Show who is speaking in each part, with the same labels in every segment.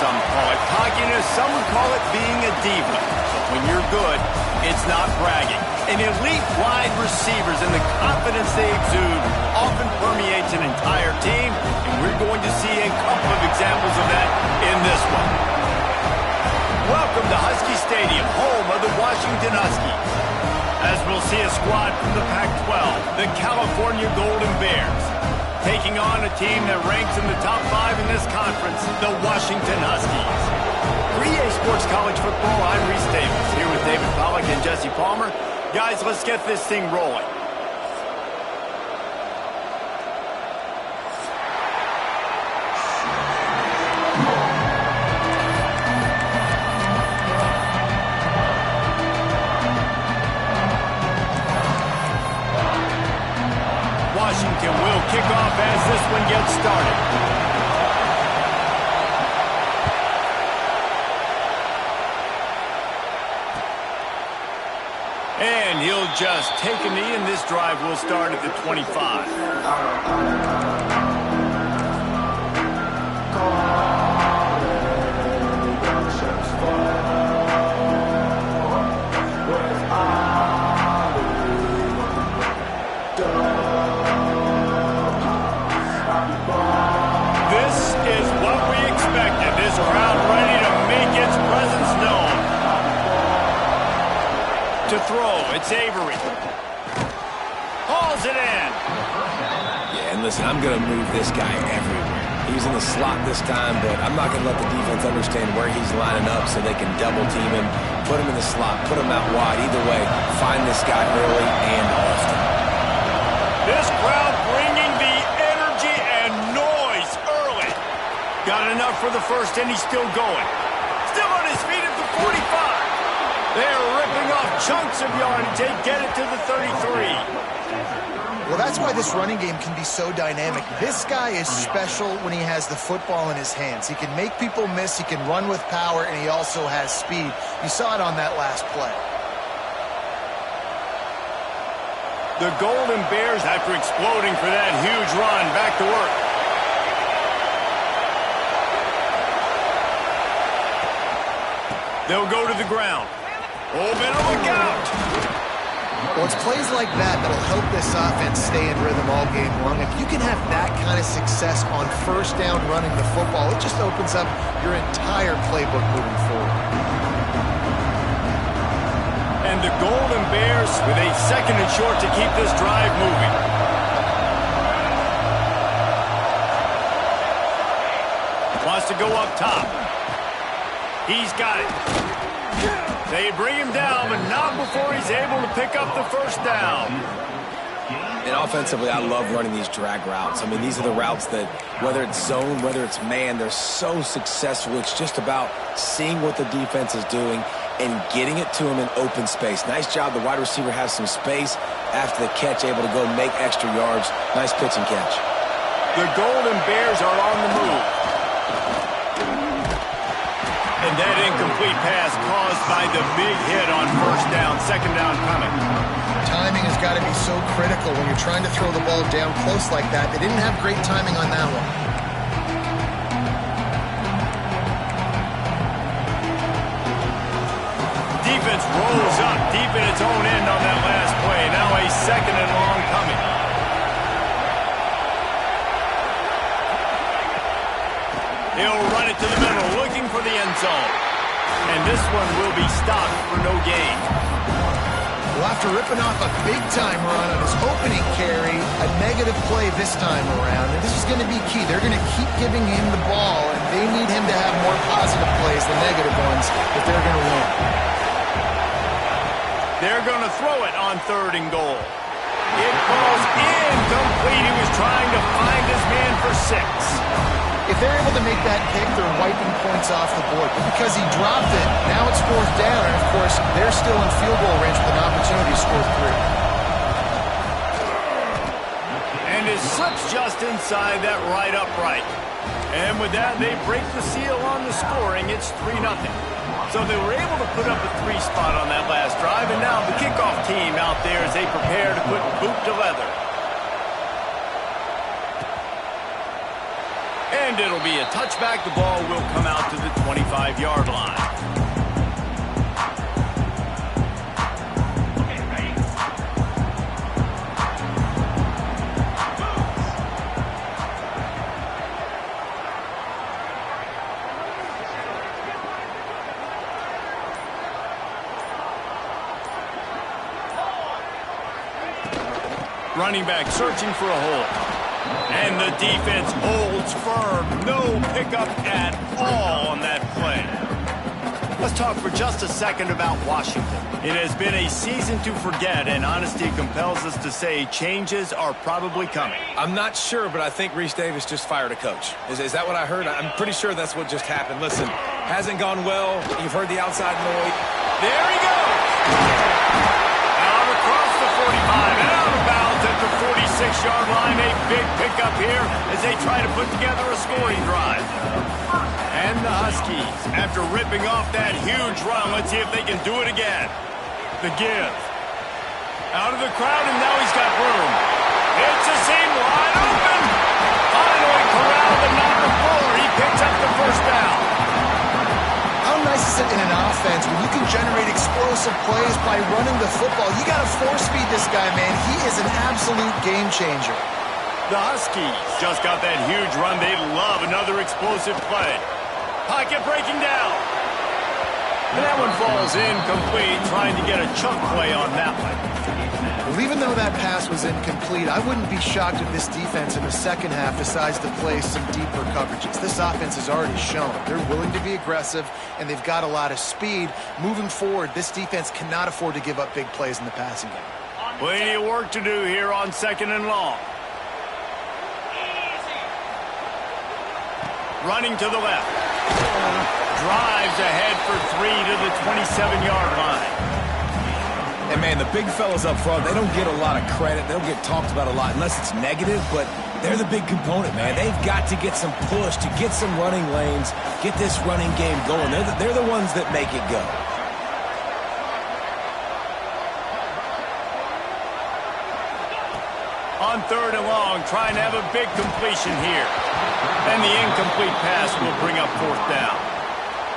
Speaker 1: some call it cockiness, some would call it being a diva. But when you're good, it's not bragging. An elite wide receivers and the confidence they exude often permeates an entire team, and we're going to see a couple of examples of that in this one. Welcome to Husky Stadium, home of the Washington Huskies. As we'll see a squad from the Pac-12, the California Golden Bears, taking on a team that ranks in the top 5 in this conference, the Washington Huskies. For EA Sports College Football, I'm Reese Davis, here with David Pollack and Jesse Palmer. Guys, let's get this thing rolling. Washington will kick off as this one gets started. And he'll just take a knee, and this drive will start at the 25. To throw, it's Avery. Hauls it in.
Speaker 2: Yeah, and listen, I'm going to move this guy everywhere. He's in the slot this time, but I'm not going to let the defense understand where he's lining up so they can double team him, put him in the slot, put him out wide. Either way, find this guy early and often.
Speaker 1: This crowd bringing the energy and noise early. Got enough for the first, and he's still going. Still on his feet at the 45. They're ripping off chunks of yardage. They get it to the 33.
Speaker 3: Well, that's why this running game can be so dynamic. This guy is special when he has the football in his hands. He can make people miss, he can run with power, and he also has speed. You saw it on that last play.
Speaker 1: The Golden Bears, after exploding for that huge run, back to work. They'll go to the ground. Oh, better look out!
Speaker 3: Well, it's plays like that that'll help this offense stay in rhythm all game long. If you can have that kind of success on first down running the football, it just opens up your entire playbook moving forward.
Speaker 1: And the Golden Bears with a second and short to keep this drive moving. Wants to go up top. He's got it. They bring him down, but not before he's able to pick up the first down.
Speaker 2: And offensively, I love running these drag routes. I mean, these are the routes that, whether it's zone, whether it's man, they're so successful. It's just about seeing what the defense is doing and getting it to him in open space. Nice job. The wide receiver has some space after the catch, able to go make extra yards. Nice pitch and catch.
Speaker 1: The Golden Bears are on the move. And that incomplete pass caused by the big hit on first down, second down coming.
Speaker 3: Timing has got to be so critical when you're trying to throw the ball down close like that. They didn't have great timing on that one.
Speaker 1: Defense rolls up deep in its own end on that last play. Now a second and long coming. He'll run it to the middle, looking for the end zone. And this one will be stopped for no gain.
Speaker 3: Well, after ripping off a big-time run on his opening carry, a negative play this time around. And this is going to be key. They're going to keep giving him the ball, and they need him to have more positive plays than negative ones if they're going to win.
Speaker 1: They're going to throw it on 3rd and goal. It falls incomplete. He was trying to find his man for 6.
Speaker 3: If they're able to make that pick, they're wiping points off the board. But because he dropped it, now it's 4th down. And, of course, they're still in field goal range with an opportunity to score 3.
Speaker 1: And it slips just inside that right upright. And with that, they break the seal on the scoring. It's 3-0. So they were able to put up a 3 spot on that last drive. And now the kickoff team out there as they prepare to put boot to leather. And it'll be a touchback. The ball will come out to the 25-yard line. Running back searching for a hole. And the defense holds firm. No pickup at all on that play. Let's talk for just a second about Washington. It has been a season to forget, and honesty compels us to say changes are probably coming.
Speaker 2: I'm not sure, but I think Reese Davis just fired a coach. Is that what I heard? I'm pretty sure that's what just happened. Listen, hasn't gone well. You've heard the outside noise.
Speaker 1: There he goes. Out across the 45 and out of bounds at the 46-yard line. A big pickup here as they try to put together a scoring drive. And the Huskies, after ripping off that huge run, let's see if they can do it again. The give. Out of the crowd, and now he's got room. It's a seam wide open. Finally corralled, but not before. He picks up the first down.
Speaker 3: How nice is it in an offense when you can generate explosive plays by running the football? You got to force feed this guy, man. He is an absolute game changer.
Speaker 1: The Huskies just got that huge run. They love another explosive play. Pocket breaking down. And that one falls incomplete, trying to get a chunk play on that one.
Speaker 3: Well, even though that pass was incomplete, I wouldn't be shocked if this defense in the second half decides to play some deeper coverages. This offense has already shown they're willing to be aggressive, and they've got a lot of speed. Moving forward, this defense cannot afford to give up big plays in the passing game.
Speaker 1: Plenty of work to do here on 2nd and long. Running to the left. Drives ahead for 3 to the 27-yard line.
Speaker 2: And, man, the big fellas up front, they don't get a lot of credit. They don't get talked about a lot unless it's negative, but they're the big component, man. They've got to get some push, to get some running lanes, get this running game going. They're the ones that make it go.
Speaker 1: On 3rd and long, trying to have a big completion here. And the incomplete pass will bring up 4th down.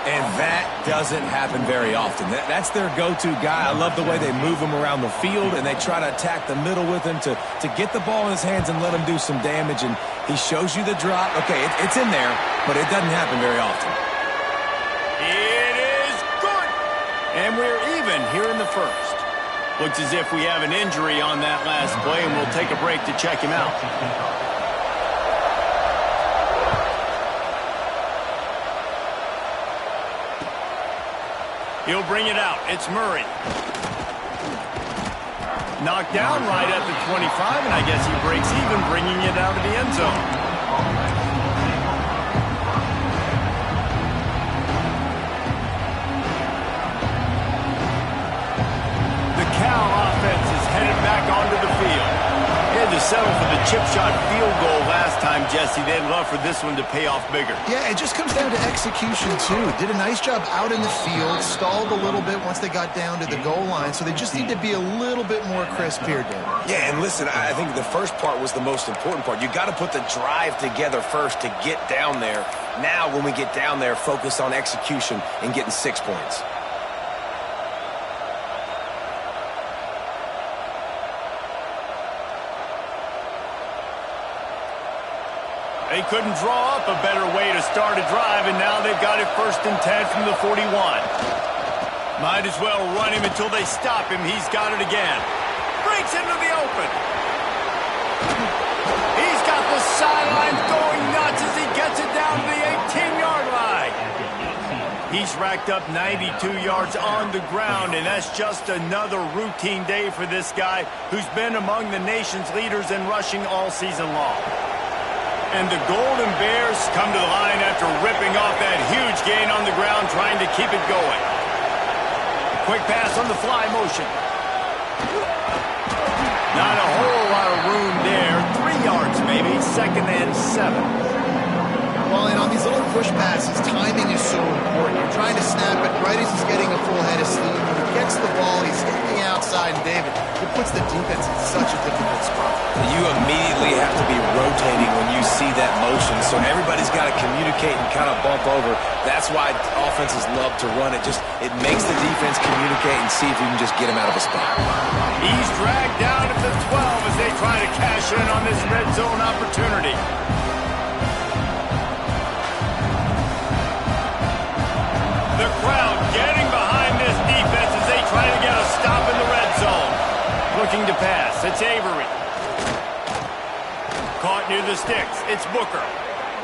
Speaker 2: And that doesn't happen very often. That's their go-to guy. I love the way they move him around the field, and they try to attack the middle with him to get the ball in his hands and let him do some damage. And he shows you the drop. Okay, it's in there, but it doesn't happen very often.
Speaker 1: It is good. And we're even here in the first. Looks as if we have an injury on that last play, and we'll take a break to check him out. He'll bring it out. It's Murray. Knocked down right at the 25, and I guess he breaks even, bringing it out of the end zone. The Cal offense is headed back onto the field. They had to settle for the chip shot field goal last time, Jesse. They'd love for this one to pay off bigger.
Speaker 3: Yeah, it just comes down to execution, too. Did a nice job out in the field, stalled a little bit once they got down to the goal line, so they just need to be a little bit more crisp here, Dan.
Speaker 2: Yeah, and listen, I think the first part was the most important part. You got to put the drive together first to get down there. Now, when we get down there, focus on execution and getting 6 points.
Speaker 1: They couldn't draw up a better way to start a drive, and now they've got it 1st and 10 from the 41. Might as well run him until they stop him. He's got it again. Breaks into the open. He's got the sidelines going nuts as he gets it down to the 18-yard line. He's racked up 92 yards on the ground, and that's just another routine day for this guy who's been among the nation's leaders in rushing all season long. And the Golden Bears come to the line after ripping off that huge gain on the ground, trying to keep it going. Quick pass on the fly motion. Not a whole lot of room there. 3 yards maybe, 2nd and 7.
Speaker 3: Well, and on these little push passes, timing is so important. You're trying to snap it right as he's getting a full head of steam. When he gets the ball, he's standing outside, and David, it puts the defense in such a difficult spot.
Speaker 2: You immediately have to be rotating when you see that motion, so everybody's got to communicate and kind of bump over. That's why offenses love to run it. It makes the defense communicate and see if you can just get him out of a spot.
Speaker 1: He's dragged down at the 12 as they try to cash in on this red zone opportunity. The crowd getting behind this defense as they try to get a stop in the red zone. Looking to pass, it's Avery. Caught near the sticks, it's Booker.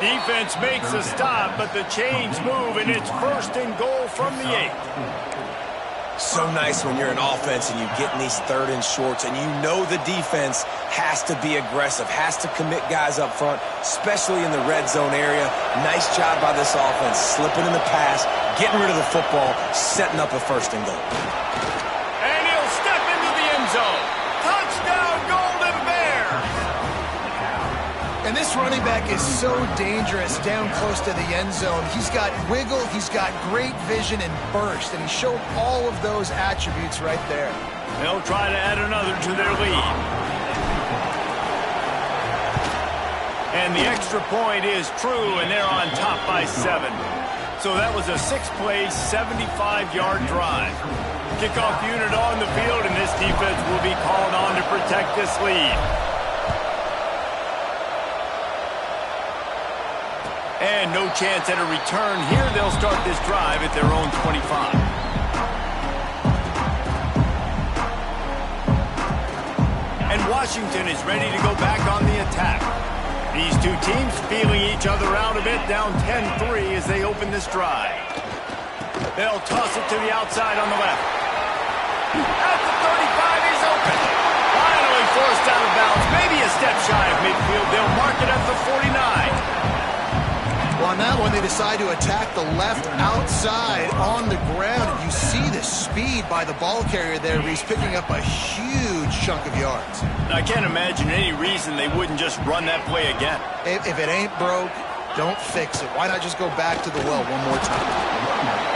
Speaker 1: Defense makes a stop, but the chains move, and it's 1st and goal from the 8.
Speaker 2: So nice when you're an offense and you get in these 3rd and shorts, and you know the defense has to be aggressive, has to commit guys up front, especially in the red zone area. Nice job by this offense, slipping in the pass, getting rid of the football, setting up a 1st and goal.
Speaker 1: And he'll step into the end zone. Touchdown, Golden Bears!
Speaker 3: And this running back is so dangerous down close to the end zone. He's got wiggle, he's got great vision and burst, and he showed all of those attributes right there.
Speaker 1: They'll try to add another to their lead. And the extra point is true, and they're on top by 7. So that was a 6-play, 75-yard drive. Kickoff unit on the field, and this defense will be called on to protect this lead. And no chance at a return here. They'll start this drive at their own 25. And Washington is ready to go back on the attack. These two teams feeling each other out a bit, down 10-3 as they open this drive. They'll toss it to the outside on the left. At the 35, he's open. Finally forced out of bounds, maybe a step shy of midfield. They'll mark it at the 49.
Speaker 3: Well, on that one, they decide to attack the left outside on the ground. And you see the speed by the ball carrier there. He's picking up a huge chunk of yards.
Speaker 1: I can't imagine any reason they wouldn't just run that play again.
Speaker 3: If it ain't broke, don't fix it. Why not just go back to the well one more time?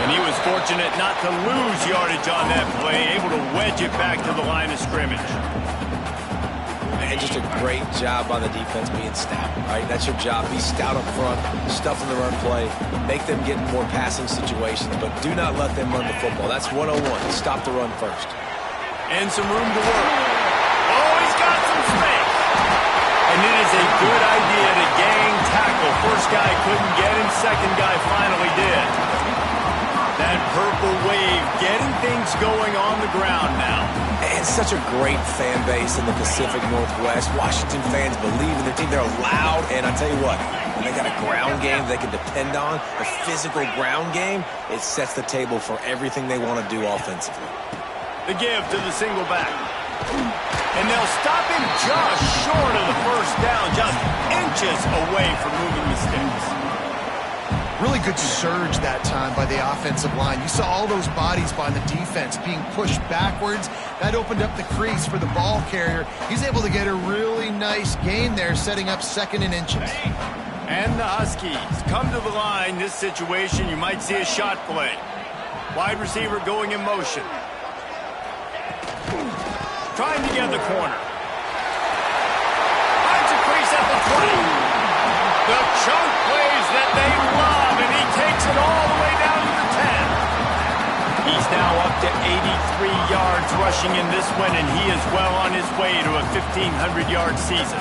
Speaker 1: And he was fortunate not to lose yardage on that play, able to wedge it back to the line of scrimmage.
Speaker 2: And just a great job by the defense being stout, right? That's your job. Be stout up front, stuff in the run play, make them get in more passing situations, but do not let them run the football. That's 101. Stop the run first.
Speaker 1: And some room to work. Oh, he's got some space. And it is a good idea to gang tackle. First guy couldn't get him, second guy finally did. That purple wave getting things going on the ground now.
Speaker 2: And such a great fan base in the Pacific Northwest. Washington fans believe in their team. They're loud, and I tell you what, when they got a ground game they can depend on, a physical ground game, it sets the table for everything they want to do offensively.
Speaker 1: The give to the single back. And they'll stop him just short of the first down, just inches away from moving the sticks.
Speaker 3: Really good surge that time by the offensive line. You saw all those bodies by the defense being pushed backwards. That opened up the crease for the ball carrier. He's able to get a really nice gain there, setting up 2nd and inches.
Speaker 1: And the Huskies come to the line. This situation, you might see a shot play. Wide receiver going in motion. Trying to get the corner. Finds a crease at the 20. The chunk plays that they love, and he takes it all the way down to the 10. He's now up to 83 yards rushing in this one, and he is well on his way to a 1,500-yard season.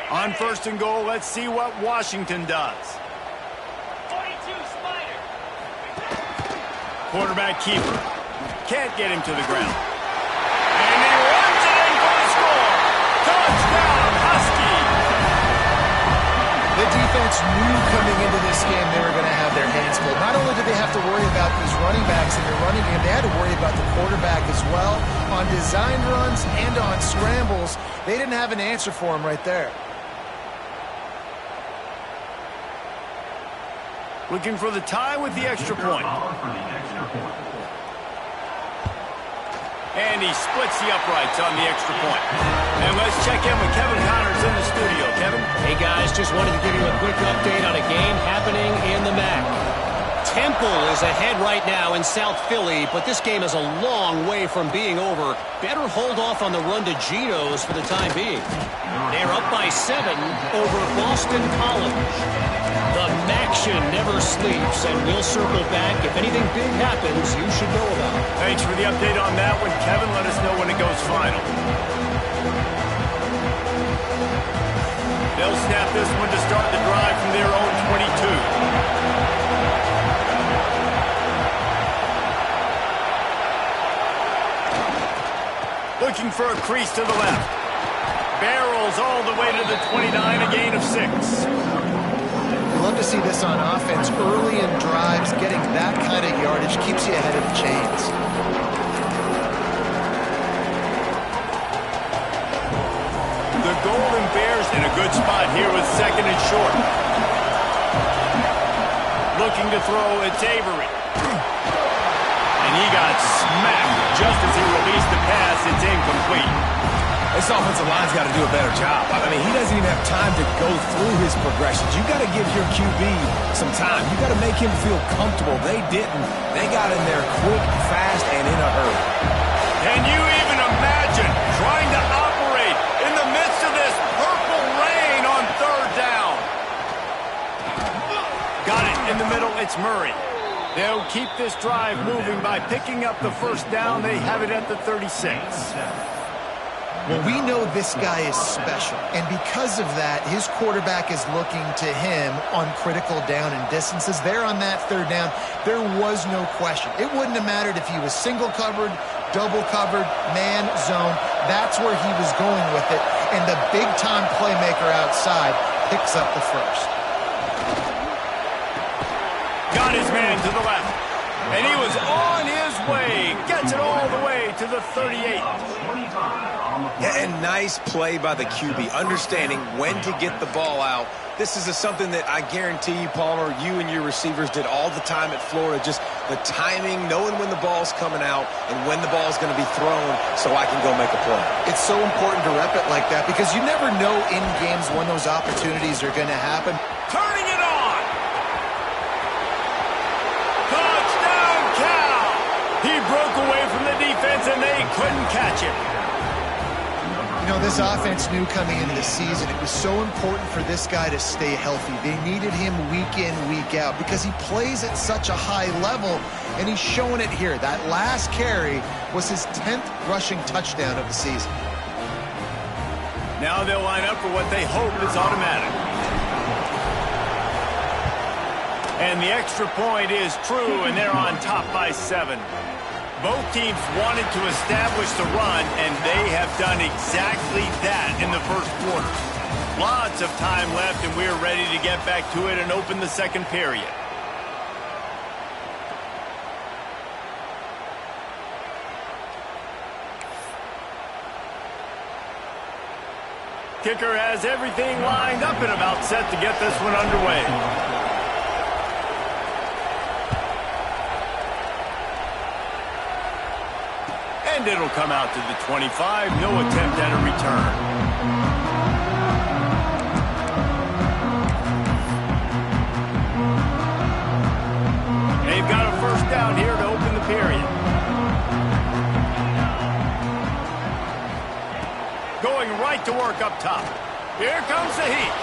Speaker 1: On 1st and goal, let's see what Washington does.
Speaker 4: 42 Spider.
Speaker 1: Quarterback keeper. Can't get him to the ground. And he runs it in for the score. Touchdown, Huskies.
Speaker 3: The defense knew coming into this game they were going to have their hands full. Not only did they have to worry about these running backs in their running game, they had to worry about the quarterback as well. On design runs and on scrambles, they didn't have an answer for him right there.
Speaker 1: Looking for the tie with the extra point. And he splits the uprights on the extra point. And let's check in with Kevin Connors in the studio. Kevin?
Speaker 5: Hey, guys, just wanted to give you a quick update on a game happening in the MAC. Temple is ahead right now in South Philly, but this game is a long way from being over. Better hold off on the run to Geno's for the time being. They're up by 7 over Boston College. The Maction never sleeps, and we'll circle back. If anything big happens, you should know about it.
Speaker 1: Thanks for the update on that one, Kevin. Let us know when it goes final. They'll snap this one to start the drive from their own 22. Looking for a crease to the left. Barrels all the way to the 29, a gain of 6.
Speaker 3: You love to see this on offense. Early in drives, getting that kind of yardage keeps you ahead of the chains.
Speaker 1: The Golden Bears in a good spot here with 2nd and short. Looking to throw, it's Avery. And he got smacked just as he released the pass. It's incomplete.
Speaker 2: This offensive line's got to do a better job. I mean, he doesn't even have time to go through his progressions. You got to give your QB some time. You got to make him feel comfortable. They didn't. They got in there quick, fast, and in a hurry.
Speaker 1: Can you even imagine trying to operate in the midst of this purple rain on 3rd down? Got it in the middle. It's Murray. They'll keep this drive moving by picking up the 1st down. They have it at the 36.
Speaker 3: Well, we know this guy is special, and because of that, his quarterback is looking to him on critical down and distances. There on that 3rd down, there was no question. It wouldn't have mattered if he was single covered, double covered, man, zone. That's where he was going with it, and the big-time playmaker outside picks up the 1st.
Speaker 1: Got his man to the left. And he was on his way. Gets it all the way to the 38.
Speaker 2: Yeah, and nice play by the QB, understanding when to get the ball out. This is something that I guarantee you, Palmer, you and your receivers did all the time at Florida. Just the timing, knowing when the ball's coming out and when the ball's going to be thrown so I can go make a play.
Speaker 3: It's so important to rep it like that because you never know in games when those opportunities are going to happen.
Speaker 1: Turning it on. Touchdown, Cal. He broke away from the defense and they couldn't catch him.
Speaker 3: You know, this offense knew coming into the season it was so important for this guy to stay healthy. They needed him week in, week out because he plays at such a high level, and he's showing it here. That last carry was his 10th rushing touchdown of the season.
Speaker 1: Now they'll line up for what they hope is automatic. And the extra point is true, and they're on top by 7. Both teams wanted to establish the run, and they have done exactly that in the 1st quarter. Lots of time left, and we're ready to get back to it and open the 2nd period. Kicker has everything lined up and about set to get this one underway. And it'll come out to the 25. No attempt at a return. They've got a 1st down here to open the period. Going right to work up top. Here comes the heat.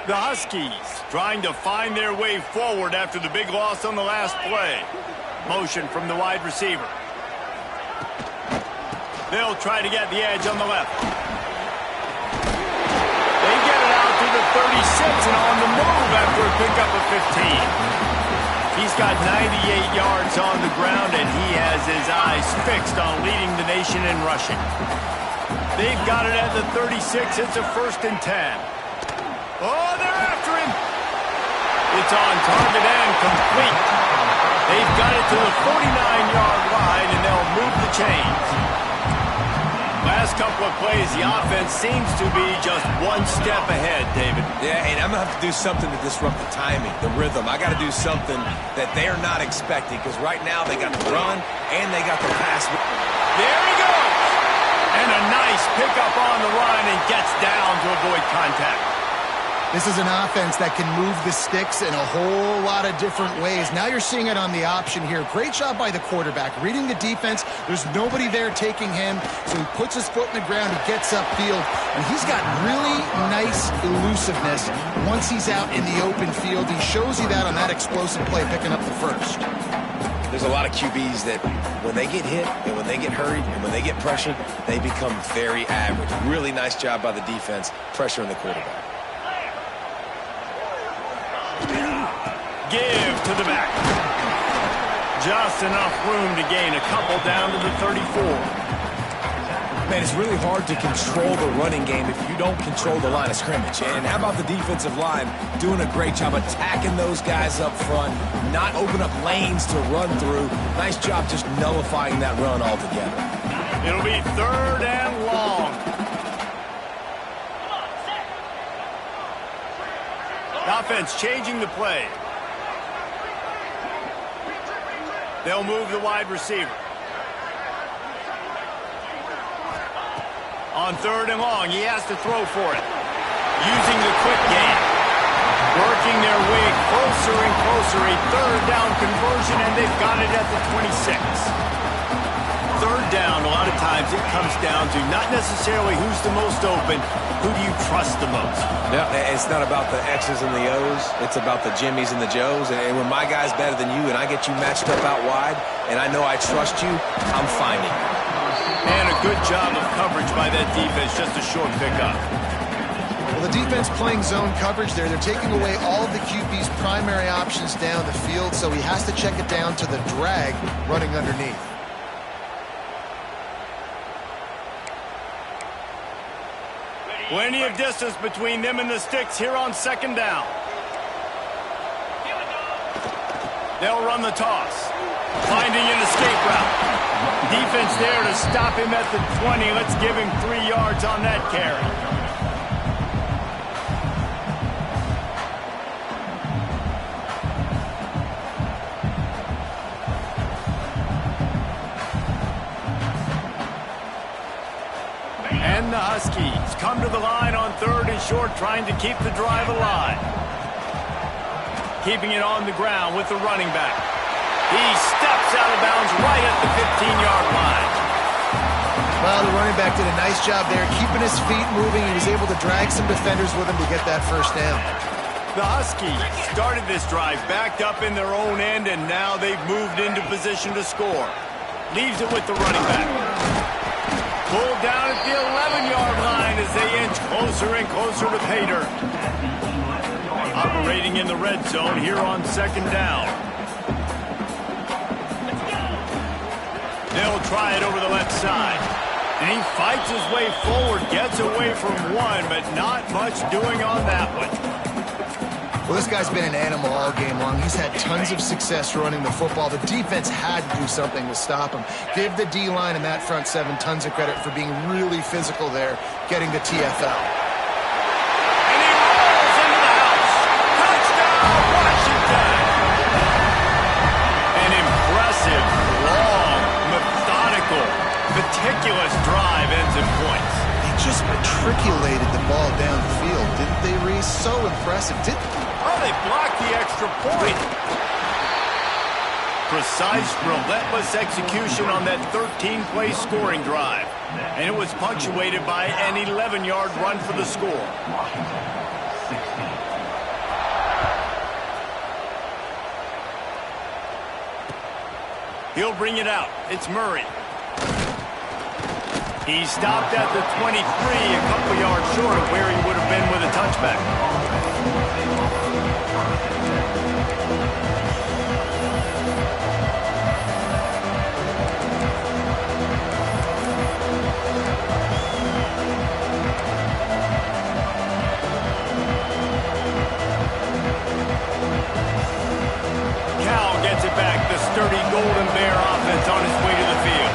Speaker 1: The Huskies trying to find their way forward after the big loss on the last play. Motion from the wide receiver. They'll try to get the edge on the left. They get it out to the 36 and on the move after a pickup of 15. He's got 98 yards on the ground and he has his eyes fixed on leading the nation in rushing. They've got it at the 36. It's a 1st and 10. Oh, they're after him. It's on target and complete. They've got it to the 49-yard line, and they'll move the chains. Last couple of plays, the offense seems to be just one step ahead, David.
Speaker 2: Yeah, and I'm going to have to do something to disrupt the timing, the rhythm. I got to do something that they're not expecting, because right now they got the run and they got the pass.
Speaker 1: There he goes! And a nice pickup on the run and gets down to avoid contact.
Speaker 3: This is an offense that can move the sticks in a whole lot of different ways. Now you're seeing it on the option here. Great job by the quarterback. Reading the defense, there's nobody there taking him, so he puts his foot in the ground, he gets upfield, and he's got really nice elusiveness once he's out in the open field. He shows you that on that explosive play, picking up the first.
Speaker 2: There's a lot of QBs that when they get hit and when they get hurried and when they get pressured, they become very average. Really nice job by the defense, pressuring the quarterback.
Speaker 1: Give to the back. Just enough room to gain a couple down to the 34.
Speaker 2: Man, it's really hard to control the running game if you don't control the line of scrimmage. And how about the defensive line doing a great job attacking those guys up front, not open up lanes to run through. Nice job just nullifying that run altogether.
Speaker 1: It'll be 3rd and long. Offense changing the play. They'll move the wide receiver. On 3rd and long, he has to throw for it. Using the quick game. Working their way closer and closer. A 3rd down conversion, and they've got it at the 26. 3rd down, a lot of times it comes down to not necessarily who's the most open, who do you trust the most?
Speaker 2: Yeah, it's not about the X's and the O's. It's about the Jimmys and the Joes. And when my guy's better than you and I get you matched up out wide and I know I trust you, I'm finding you.
Speaker 1: And a good job of coverage by that defense, just a short pickup.
Speaker 3: Well, the defense playing zone coverage there. They're taking away all of the QB's primary options down the field, so he has to check it down to the drag running underneath.
Speaker 1: Plenty of distance between them and the sticks here on 2nd down. They'll run the toss. Finding an escape route. Defense there to stop him at the 20. Let's give him 3 yards on that carry. And the Huskies come to the line on 3rd and short, trying to keep the drive alive. Keeping it on the ground with the running back. He steps out of bounds right at the 15-yard line.
Speaker 3: Well, the running back did a nice job there, keeping his feet moving. He was able to drag some defenders with him to get that 1st down.
Speaker 1: The Huskies started this drive backed up in their own end, and now they've moved into position to score. Leaves it with the running back. Pulled down at the 11-yard line as they inch closer and closer to pay dirt. Operating in the red zone here on 2nd down. They'll try it over the left side. And he fights his way forward, gets away from one, but not much doing on that one.
Speaker 3: Well, this guy's been an animal all game long. He's had tons of success running the football. The defense had to do something to stop him. Give the D-line and that front 7 tons of credit for being really physical there, getting the TFL.
Speaker 1: And he rolls into the house. Touchdown, Washington! An impressive, long, methodical, meticulous drive ends in points.
Speaker 3: They just matriculated the ball downfield, didn't they, Reese? So impressive.
Speaker 1: Oh, they blocked the extra point. Precise, relentless execution on that 13-play scoring drive. And it was punctuated by an 11-yard run for the score. He'll bring it out. It's Murray. He stopped at the 23, a couple yards short of where he would have been with a touchback. Cal gets it back. The sturdy Golden Bear offense on its way to the field.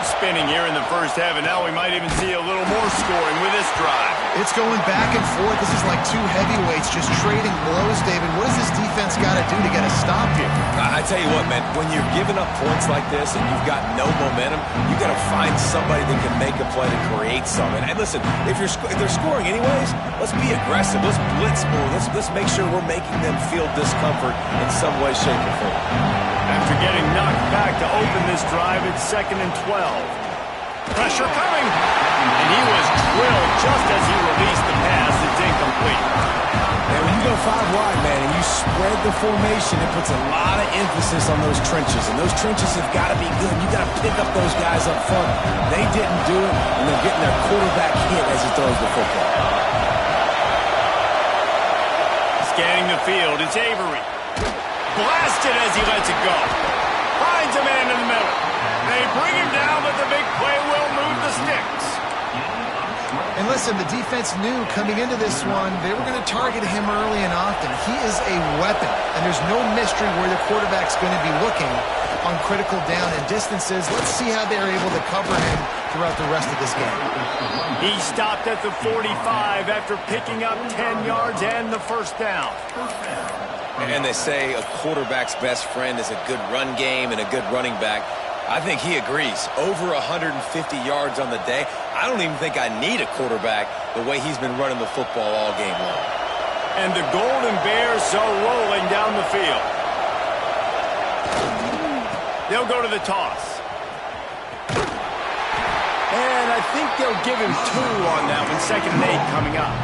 Speaker 1: spinning here in the first half, and now we might even see a little more scoring with this drive.
Speaker 3: It's going back and forth. This is like two heavyweights just trading blows, David. What does this defense got to do to get a stop here?
Speaker 2: I tell you what, man, when you're giving up points like this and you've got no momentum, you got to find somebody that can make a play to create something. And listen, if they're scoring anyways, let's be aggressive. Let's blitz more. Let's make sure we're making them feel discomfort in some way, shape, or form.
Speaker 1: After getting knocked back to open this drive, it's 2nd and 12. Pressure coming. And he was drilled just as he released the pass. It's incomplete.
Speaker 2: And when you go 5 wide, man, and you spread the formation, it puts a lot of emphasis on those trenches. And those trenches have got to be good. You got to pick up those guys up front. They didn't do it, and they're getting their quarterback hit as he throws the football.
Speaker 1: Scanning the field, it's Avery. Blasted as he lets it go. Finds a man in the middle. They bring him down, but the big play will move the sticks.
Speaker 3: And listen, the defense knew coming into this one, they were going to target him early and often. He is a weapon, and there's no mystery where the quarterback's going to be looking on critical down and distances. Let's see how they're able to cover him throughout the rest of this game.
Speaker 1: He stopped at the 45 after picking up 10 yards and the first down.
Speaker 2: And they say a quarterback's best friend is a good run game and a good running back. I think he agrees. Over 150 yards on the day. I don't even think I need a quarterback the way he's been running the football all game long.
Speaker 1: And the Golden Bears are rolling down the field. They'll go to the toss. And I think they'll give him 2 on that one. 2nd and 8 coming up.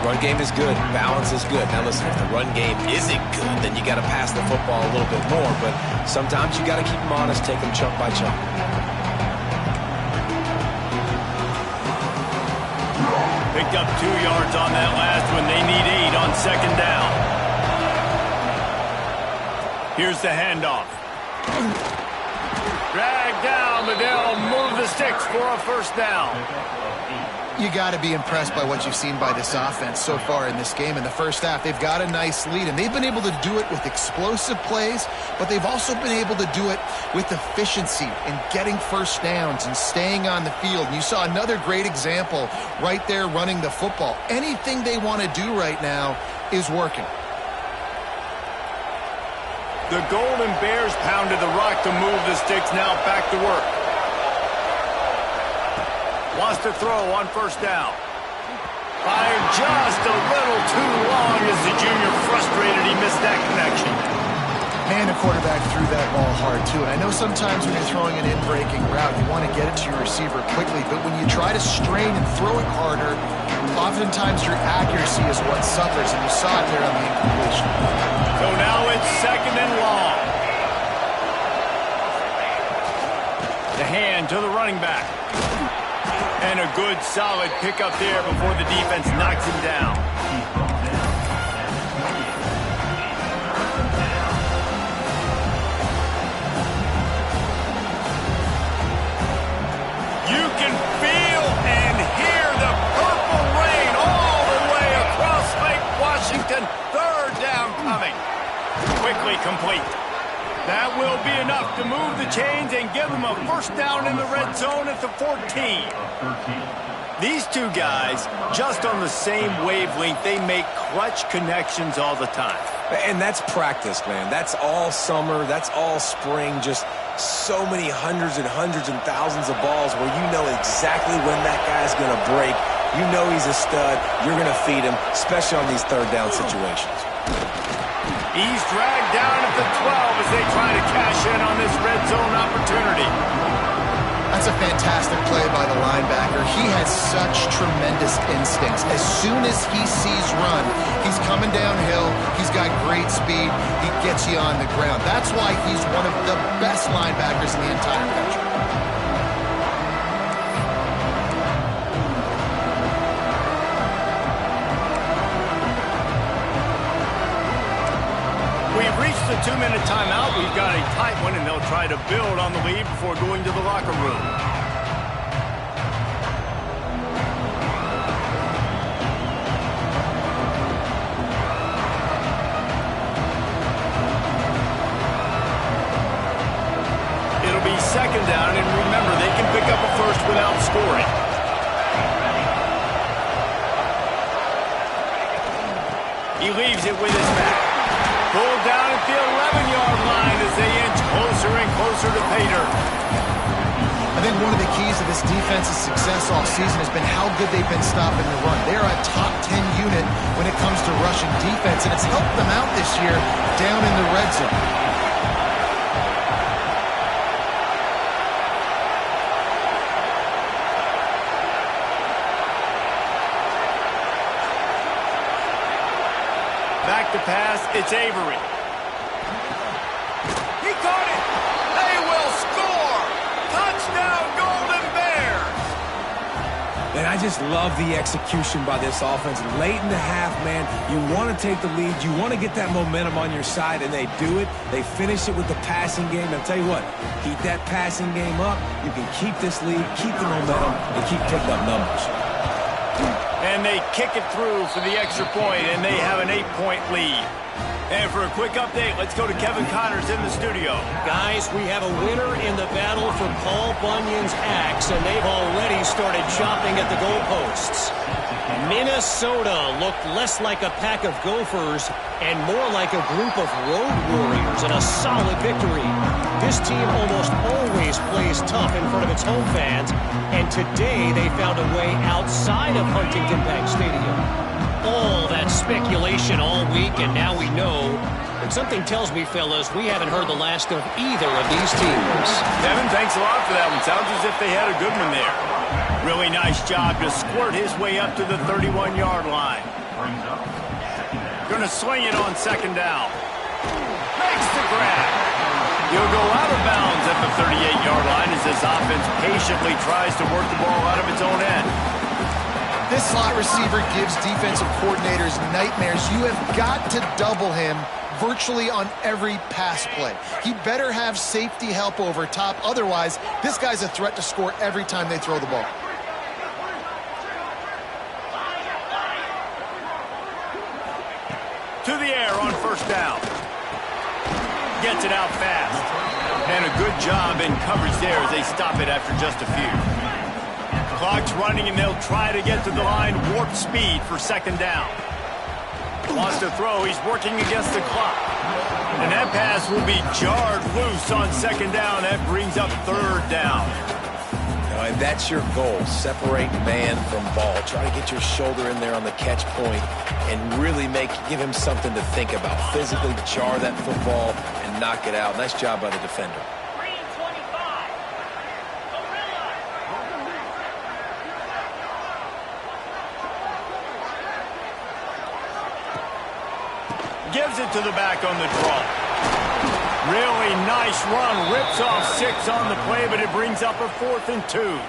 Speaker 2: Run game is good. Balance is good. Now listen, if the run game isn't good, then you got to pass the football a little bit more. But sometimes you got to keep them honest, take them chunk by chunk.
Speaker 1: Picked up 2 yards on that last one. They need 8 on 2nd down. Here's the handoff. Drag down, but they'll move the sticks for a first down.
Speaker 3: You got to be impressed by what you've seen by this offense so far in this game. In the first half, they've got a nice lead, and they've been able to do it with explosive plays, but they've also been able to do it with efficiency and getting first downs and staying on the field. And you saw another great example right there running the football. Anything they want to do right now is working.
Speaker 1: The Golden Bears pounded the rock to move the sticks. Now back to work. Wants to throw on first down. Fired just a little too long as the junior frustrated. He missed that connection.
Speaker 3: Man, the quarterback threw that ball hard, too. And I know sometimes when you're throwing an in-breaking route, you want to get it to your receiver quickly. But when you try to strain and throw it harder, oftentimes your accuracy is what suffers. And you saw it there on the incompletion.
Speaker 1: So now it's 2nd and long. The hand to the running back. And a good, solid pickup there before the defense knocks him down. You can feel and hear the purple rain all the way across Lake Washington. 3rd down coming. Quickly complete. That will be enough to move the chains and give them a first down in the red zone at the 14. These two guys, just on the same wavelength, they make clutch connections all the time.
Speaker 2: And that's practice, man. That's all summer. That's all spring. Just so many hundreds and thousands of balls where you know exactly when that guy's going to break. You know he's a stud. You're going to feed him, especially on these 3rd down situations.
Speaker 1: He's dragged down at the 12 as they try to cash in on this red zone opportunity.
Speaker 3: That's a fantastic play by the linebacker. He has such tremendous instincts. As soon as he sees run, he's coming downhill. He's got great speed. He gets you on the ground. That's why he's one of the best linebackers in the entire country.
Speaker 1: We've reached the 2-minute timeout. We've got a tight one, and they'll try to build on the lead before going to the locker room. It'll It'll be second down, and remember, they can pick up a first without scoring. He leaves it with his back. Pulled down at the 11-yard line as they inch closer and closer to pay dirt.
Speaker 3: I think one of the keys to this defense's success all season has been how good they've been stopping the run. They're a top 10 unit when it comes to rushing defense, and it's helped them out this year down in the red zone.
Speaker 1: Back to pass, it's Avery. He caught it! They will score! Touchdown, Golden Bears!
Speaker 2: And I just love the execution by this offense. Late in the half, man, you want to take the lead. You want to get that momentum on your side, and they do it. They finish it with the passing game. And I'll tell you what, keep that passing game up. You can keep this lead, keep the momentum, and keep picking up numbers.
Speaker 1: And they kick it through for the extra point, and they have an 8-point lead. And for a quick update, let's go to Kevin Connors in the studio.
Speaker 5: Guys, we have a winner in the battle for Paul Bunyan's axe, and they've already started chopping at the goalposts. Minnesota looked less like a pack of gophers and more like a group of road warriors in a solid victory. This team almost always plays tough in front of its home fans, and today they found a way outside of Huntington Bank Stadium. All that speculation all week, and now we know. And something tells me, fellas, we haven't heard the last of either of these teams.
Speaker 1: Kevin, thanks a lot for that one. Sounds as if they had a good one there. Really nice job to squirt his way up to the 31-yard line. Going to swing it on second down. Makes the grab. He'll go out of bounds at the 38-yard line as this offense patiently tries to work the ball out of its own end.
Speaker 3: This slot receiver gives defensive coordinators nightmares. You have got to double him virtually on every pass play. He better have safety help over top. Otherwise, this guy's a threat to score every time they throw the ball.
Speaker 1: To the air on first down. Gets it out fast. And a good job in coverage there as they stop it after just a few. Clock's running, and they'll try to get to the line warp speed for second down. Wants to throw. He's working against the clock. And that pass will be jarred loose on second down. That brings up third down.
Speaker 2: And that's your goal. Separate man from ball. Try to get your shoulder in there on the catch point and really give him something to think about. Physically jar that football and knock it out. Nice job by the defender.
Speaker 1: Gives it to the back on the draw. Really nice run. Rips off 6 on the play, but it brings up a 4th and 2.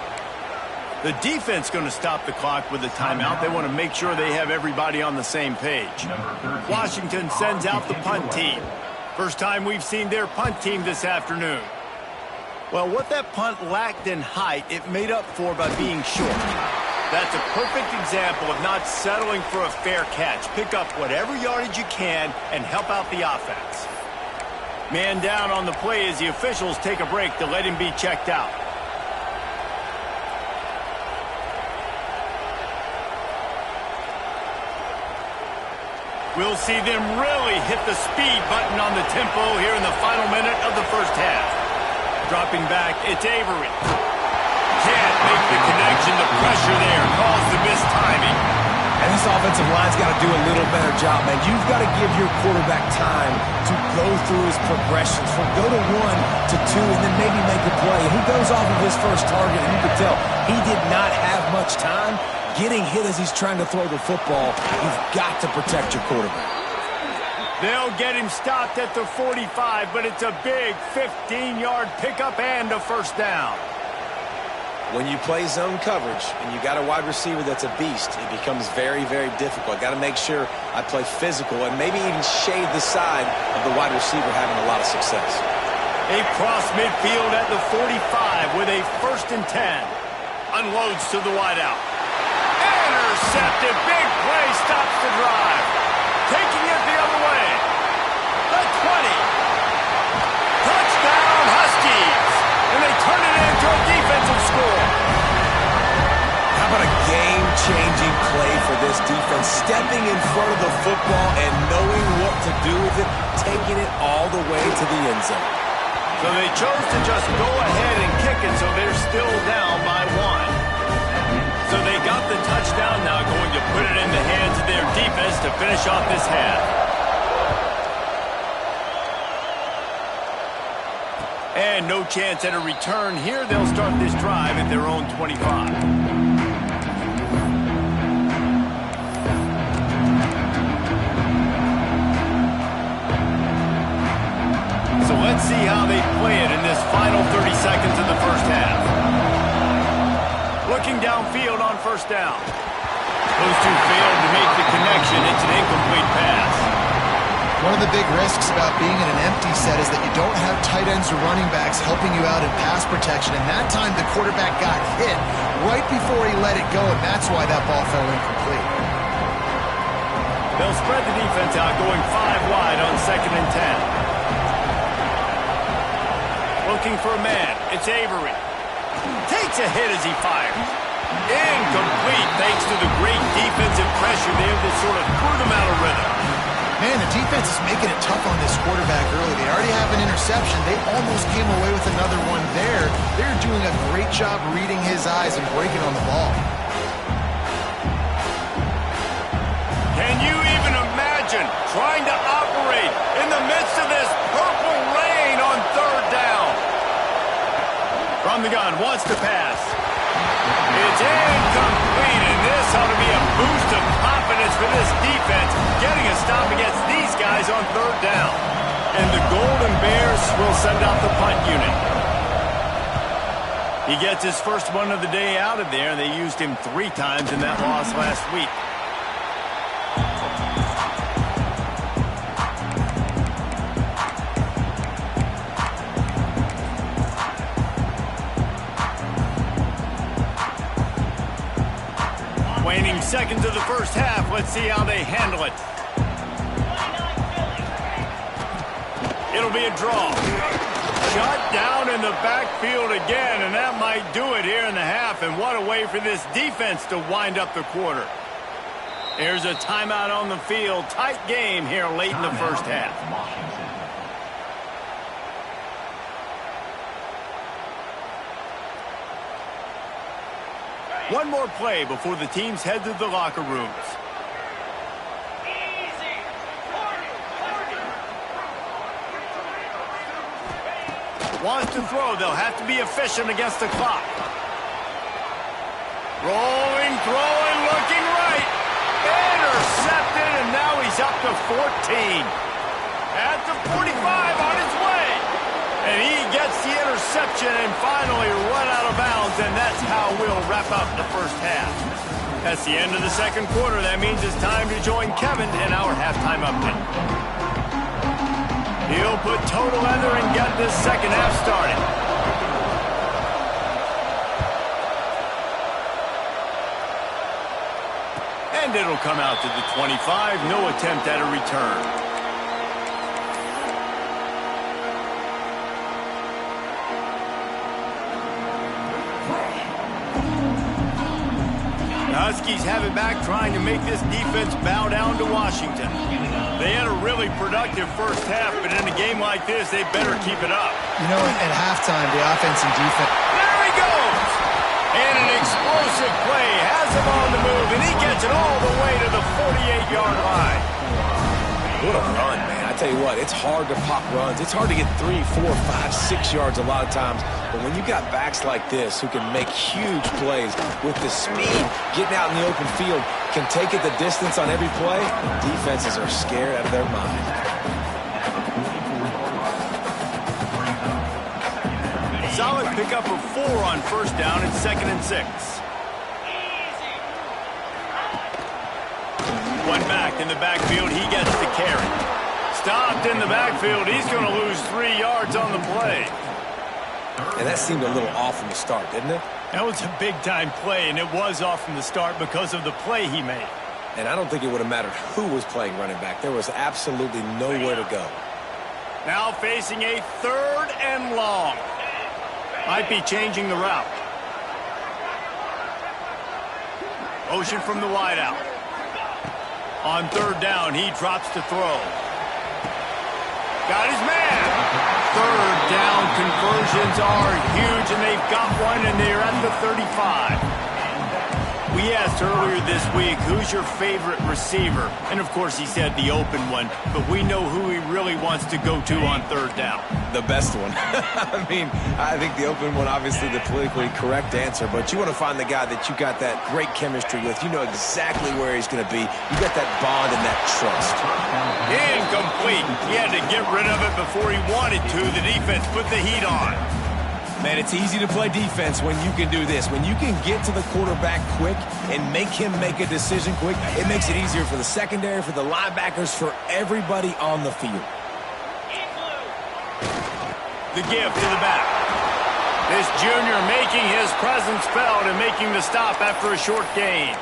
Speaker 1: The defense going to stop the clock with a timeout. They want to make sure they have everybody on the same page. Washington sends out the punt team. First time we've seen their punt team this afternoon. Well, what that punt lacked in height, it made up for by being short. That's a perfect example of not settling for a fair catch. Pick up whatever yardage you can and help out the offense. Man down on the play as the officials take a break to let him be checked out. We'll see them really hit the speed button on the tempo here in the final minute of the first half. Dropping back, it's Avery. Can't make the connection. The pressure there caused the missed timing.
Speaker 2: And this offensive line's got to do a little better job, man. You've got to give your quarterback time to go through his progressions from go to 1 to 2 and then maybe make a play. And he goes off of his first target, and you can tell he did not have much time getting hit as he's trying to throw the football. You've got to protect your quarterback.
Speaker 1: They'll get him stopped at the 45, but it's a big 15-yard pickup and a first down.
Speaker 2: When you play zone coverage and you got a wide receiver that's a beast, it becomes very, very difficult. Got to make sure I play physical and maybe even shade the side of the wide receiver having a lot of success.
Speaker 1: A cross midfield at the 45 with a 1st and 10. Unloads to the wideout. Intercepted. Big play stops the drive. Taking it the other way. The 20. Touchdown, Huskies.
Speaker 2: stepping in front of the football and knowing what to do with it, taking it all the way to the end zone.
Speaker 1: So they chose to just go ahead and kick it, so they're still down by 1. So they got the touchdown, now going to put it in the hands of their defense to finish off this half. And no chance at a return here. They'll start this drive at their own 25. So let's see how they play it in this final 30 seconds of the first half. Looking downfield on first down. Those two failed to make the connection. It's an incomplete pass.
Speaker 3: One of the big risks about being in an empty set is that you don't have tight ends or running backs helping you out in pass protection. And that time the quarterback got hit right before he let it go, and that's why that ball fell incomplete.
Speaker 1: They'll spread the defense out, going 5 wide on 2nd and 10. Looking for a man. It's Avery. Takes a hit as he fires. Incomplete thanks to the great defensive pressure there that sort of threw them out of rhythm.
Speaker 3: Man, the defense is making it tough on this quarterback early. They already have an interception. They almost came away with another one there. They're doing a great job reading his eyes and breaking on the ball.
Speaker 1: Can you even imagine trying to operate in the midst of this purple rain on 3rd down? From the gun, wants to pass. It's incomplete, and this ought to be a boost of confidence for this defense, getting a stop against these guys on 3rd down. And the Golden Bears will send out the punt unit. He gets his first one of the day out of there. They used him 3 times in that loss last week. Waning seconds of the first half. Let's see how they handle it. It'll be a draw. Shut down in the backfield again, and that might do it here in the half. And what a way for this defense to wind up the quarter. There's a timeout on the field. Tight game here late in the first half. One more play before the teams head to the locker rooms. Wants to throw. They'll have to be efficient against the clock. Rolling, throwing, looking right. Intercepted, and now he's up to 14. At the 45, on his way. And he gets the interception and finally run out of bounds, and that's how we'll wrap up the first half. That's the end of the second quarter. That means it's time to join Kevin in our halftime update. He'll put toe to leather and get this second half started. And it'll come out to the 25. No attempt at a return. Huskies have it back, trying to make this defense bow down to Washington. They had a really productive first half, but in a game like this, they better keep it up.
Speaker 3: You know, at halftime, the offense and defense...
Speaker 1: There he goes! And an explosive play has him on the move, and he gets it all the way to the 48-yard line.
Speaker 2: What a run, man. I tell you what, it's hard to pop runs. It's hard to get 3, 4, 5, 6 yards a lot of times. But when you got backs like this who can make huge plays with the speed, getting out in the open field, can take it the distance on every play, defenses are scared out of their mind.
Speaker 1: Solid pickup of 4 on first down and 2nd and 6. One back in the backfield, he gets the carry. Stopped in the backfield, he's going to lose 3 yards on the play.
Speaker 2: And that seemed a little off from the start, didn't it?
Speaker 1: That was a big-time play, and it was off from the start because of the play he made.
Speaker 2: And I don't think it would have mattered who was playing running back. There was absolutely nowhere to go.
Speaker 1: Now facing a 3rd and long. Might be changing the route. Motion from the wideout. On third down, he drops to throw. Got his man. Third down conversions are huge, and they've got one, and they're at the 35. We asked earlier this week, who's your favorite receiver? And, of course, he said the open one, but we know who he really wants to go to on third down.
Speaker 2: The best one. I mean, I think the open one, obviously the politically correct answer, but you want to find the guy that you got that great chemistry with. You know exactly where he's going to be. You got that bond and that trust.
Speaker 1: Incomplete. He had to get rid of it before he wanted to. The defense put the heat on.
Speaker 2: Man, it's easy to play defense when you can do this. When you can get to the quarterback quick and make him make a decision quick, it makes it easier for the secondary, for the linebackers, for everybody on the field.
Speaker 1: The give to the back. This junior making his presence felt and making the stop after a short gain.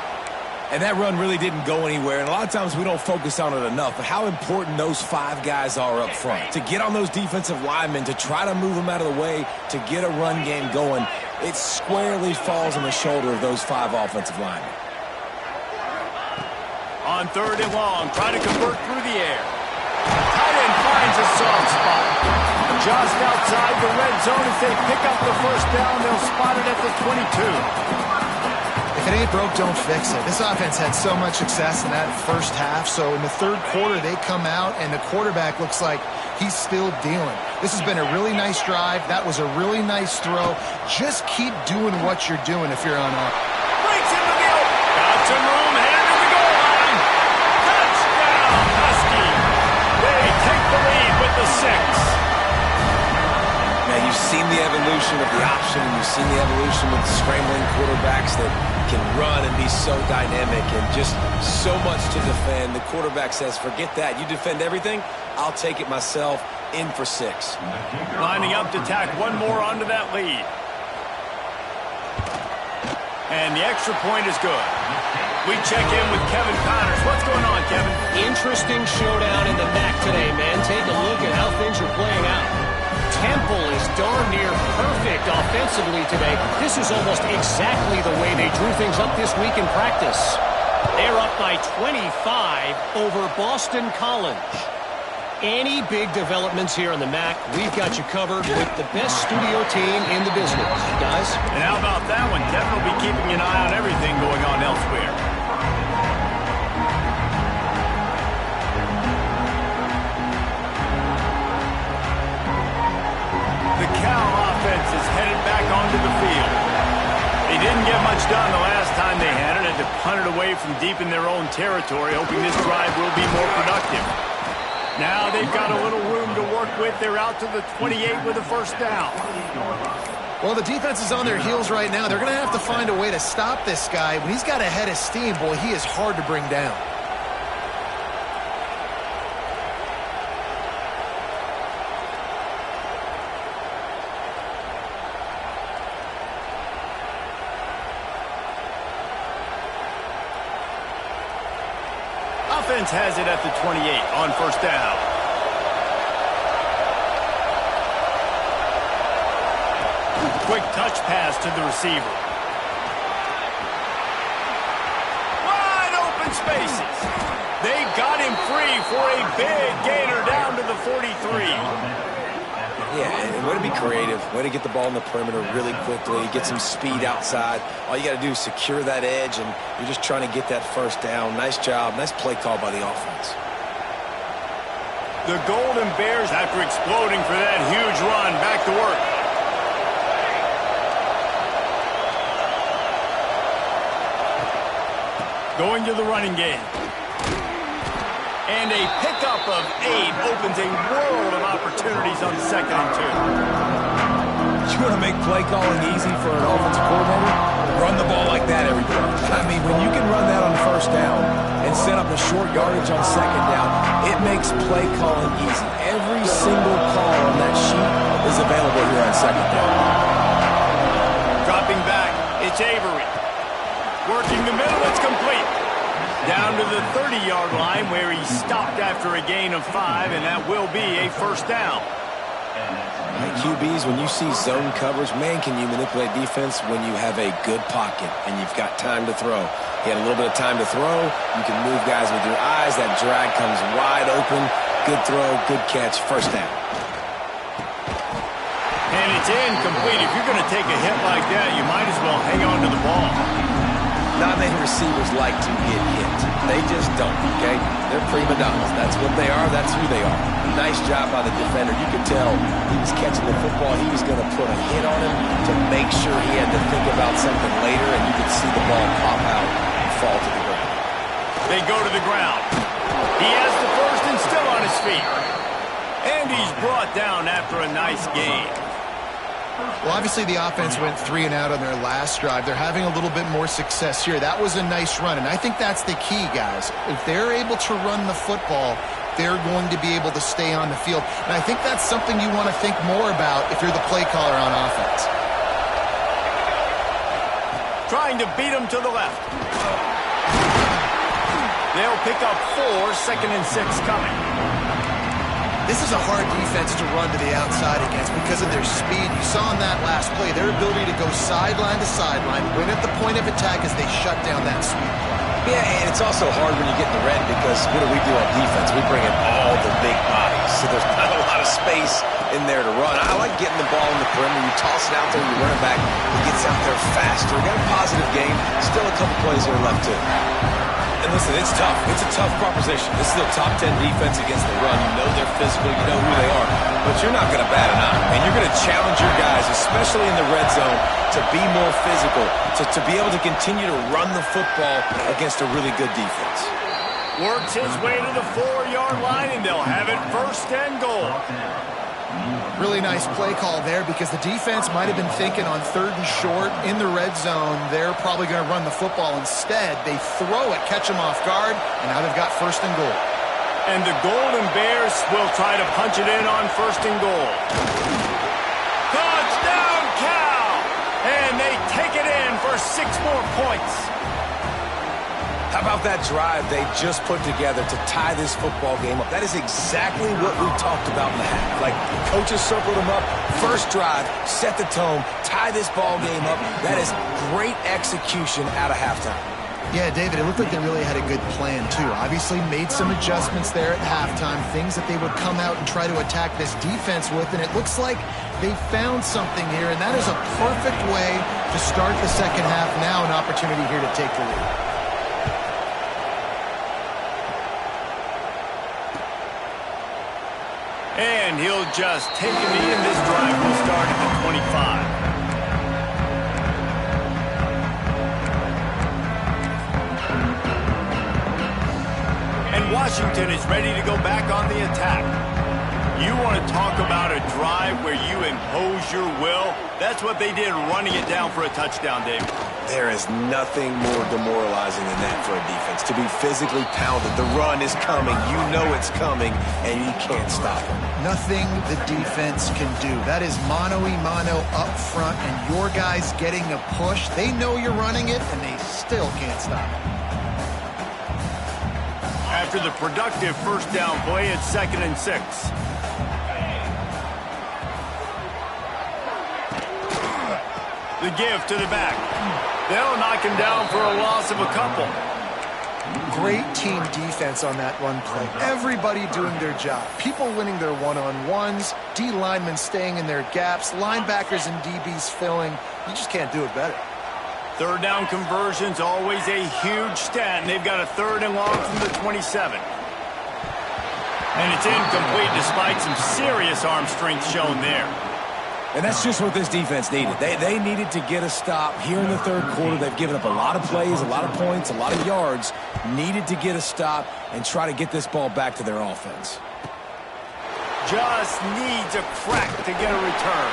Speaker 2: And that run really didn't go anywhere, and a lot of times we don't focus on it enough, but how important those 5 guys are up front. To get on those defensive linemen, to try to move them out of the way, to get a run game going, it squarely falls on the shoulder of those 5 offensive linemen.
Speaker 1: On third and long, try to convert through the air. Tight end finds a soft spot. Just outside the red zone as they pick up the first down, they'll spot it at the 22.
Speaker 3: If it ain't broke, don't fix it. This offense had so much success in that first half, so in the third quarter they come out and the quarterback looks like he's still dealing. This has been a really nice drive. That was a really nice throw. Just keep doing what you're doing if you're on a...
Speaker 1: Breaks into the open. Got some room, headed to the goal line. Touchdown, Husky. They take the lead with the 6.
Speaker 2: Man, you've seen the evolution of the option, and you've seen the evolution with the scrambling quarterbacks that can run and be so dynamic and just so much to defend. The quarterback says, forget that. You defend everything, I'll take it myself. In for 6.
Speaker 1: Lining up to tack one more onto that lead. And the extra point is good. We check in with Kevin Connors. What's going on, Kevin?
Speaker 5: Interesting showdown in the MAC today, man. Take a look at how things are playing out. Temple is darn near perfect offensively today. This is almost exactly the way they drew things up this week in practice. They're up by 25 over Boston College. Any big developments here in the MAC, we've got you covered with the best studio team in the business, guys.
Speaker 1: And how about that one? Kevin will be keeping an eye on everything going on elsewhere. The Cal offense is headed back onto the field. They didn't get much done the last time they had it. Had to punt it away from deep in their own territory, hoping this drive will be more productive. Now they've got a little room to work with. They're out to the 28 with a first down.
Speaker 3: Well, the defense is on their heels right now. They're going to have to find a way to stop this guy. When he's got a head of steam, boy, he is hard to bring down.
Speaker 1: Offense has it at the 28 on first down. Quick touch pass to the receiver. Wide open spaces. They got him free for a big gainer down to the 43.
Speaker 2: Yeah, and way to be creative. Way to get the ball in the perimeter really quickly. Get some speed outside. All you got to do is secure that edge, and you're just trying to get that first down. Nice job. Nice play call by the offense.
Speaker 1: The Golden Bears, after exploding for that huge run, back to work. Going to the running game. And a pickup of 8 opens a world of opportunities on 2nd and 2.
Speaker 2: You want to make play calling easy for an offensive coordinator? Run the ball like that every play. I mean, when you can run that on first down and set up a short yardage on 2nd down, it makes play calling easy. Every single call on that sheet is available here on 2nd down.
Speaker 1: Dropping back, it's Avery. Working the middle, it's complete. Down to the 30-yard line where he stopped after a gain of 5, and that will be a first down.
Speaker 2: Right, QBs, when you see zone coverage, man, can you manipulate defense when you have a good pocket and you've got time to throw. You had a little bit of time to throw. You can move guys with your eyes. That drag comes wide open. Good throw, good catch, first down.
Speaker 1: And it's incomplete. If you're going to take a hit like that, you might as well hang on to the ball.
Speaker 2: Not many receivers like to get hit. They just don't, okay? They're prima donnas. That's what they are. That's who they are. Nice job by the defender. You could tell he was catching the football. He was going to put a hit on him to make sure he had to think about something later, and you could see the ball pop out and fall to the ground.
Speaker 1: They go to the ground. He has the first and still on his feet. And he's brought down after a nice gain.
Speaker 3: Well, obviously the offense went 3 and out on their last drive. They're having a little bit more success here. That was a nice run, and I think that's the key, guys. If they're able to run the football, they're going to be able to stay on the field. And I think that's something you want to think more about if you're the play caller on offense.
Speaker 1: Trying to beat him to the left. They'll pick up 4, 2nd and 6 coming.
Speaker 3: This is a hard defense to run to the outside against because of their speed. You saw in that last play their ability to go sideline to sideline, win at the point of attack as they shut down that sweep play.
Speaker 2: Yeah, and it's also hard when you get in the red because what do we do on defense? We bring in all the big bodies, so there's not a lot of space in there to run. I like getting the ball in the perimeter. You toss it out there, you run it back, he gets out there faster. Got a positive game. Still a couple plays that are left too. And listen, it's tough. It's a tough proposition. This is a top 10 defense against the run. You know they're physical. You know who they are. But you're not going to bat an eye. And you're going to challenge your guys, especially in the red zone, to be more physical, to be able to continue to run the football against a really good defense.
Speaker 1: Works his way to the 4-yard line, and they'll have it 1st and goal.
Speaker 3: Really nice play call there because the defense might have been thinking on 3rd and short in the red zone. They're probably going to run the football. Instead, they throw it, catch them off guard, and now they've got 1st and goal.
Speaker 1: And the Golden Bears will try to punch it in on 1st and goal. Touchdown, Cal! And they take it in for 6 more points.
Speaker 2: How about that drive they just put together to tie this football game up? That is exactly what we talked about in the half. Like, coaches circled them up. First drive, set the tone, tie this ball game up. That is great execution out of halftime.
Speaker 3: Yeah, David, it looked like they really had a good plan, too. Obviously made some adjustments there at halftime, things that they would come out and try to attack this defense with, and it looks like they found something here, and that is a perfect way to start the second half. Now an opportunity here to take the lead.
Speaker 1: And he'll just take a knee, and this drive will start at the 25. And Washington is ready to go back on the attack. You want to talk about a drive where you impose your will? That's what they did, running it down for a touchdown, David.
Speaker 2: There is nothing more demoralizing than that for a defense. To be physically pounded. The run is coming. You know it's coming, and you can't stop it.
Speaker 3: Nothing the defense can do. That is mano-a-mano up front, and your guys getting a push. They know you're running it, and they still can't stop it.
Speaker 1: After the productive 1st down play, it's 2nd and 6. The give to the back. They'll knock him down for a loss of a couple.
Speaker 3: Great team defense on that run play. Everybody doing their job. People winning their one-on-ones, D linemen staying in their gaps, linebackers and DBs filling. You just can't do it better.
Speaker 1: 3rd down conversion's always a huge stat, and they've got a 3rd and long from the 27. And it's incomplete despite some serious arm strength shown there.
Speaker 2: And that's just what this defense needed. They needed to get a stop here in the 3rd quarter. They've given up a lot of plays, a lot of points, a lot of yards. Needed to get a stop and try to get this ball back to their offense.
Speaker 1: Just needs a crack to get a return.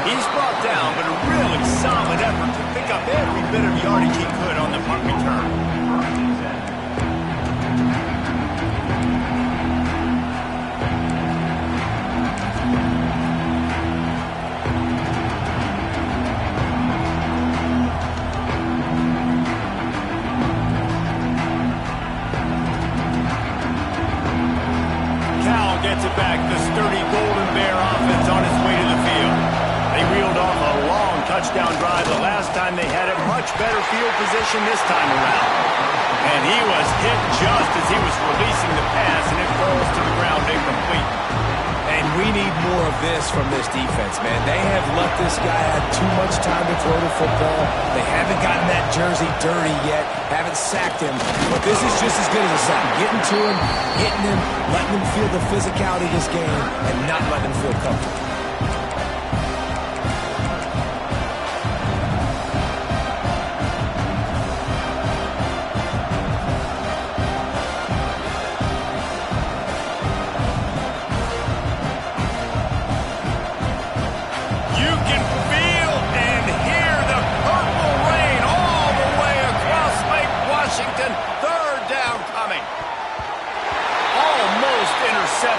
Speaker 1: He's brought down, but a really solid effort to pick up every bit of yardage he could on the punt return. Gets it back. The sturdy Golden Bear offense on its way to the touchdown drive the last time they had a much better field position this time around. And he was hit just as he was releasing the pass, and it falls to the ground incomplete.
Speaker 2: And we need more of this from this defense, man. They have let this guy have too much time to throw the football. They haven't gotten that jersey dirty yet, haven't sacked him. But this is just as good as a sack. Getting to him, hitting him, letting him feel the physicality of this game, and not letting him feel comfortable.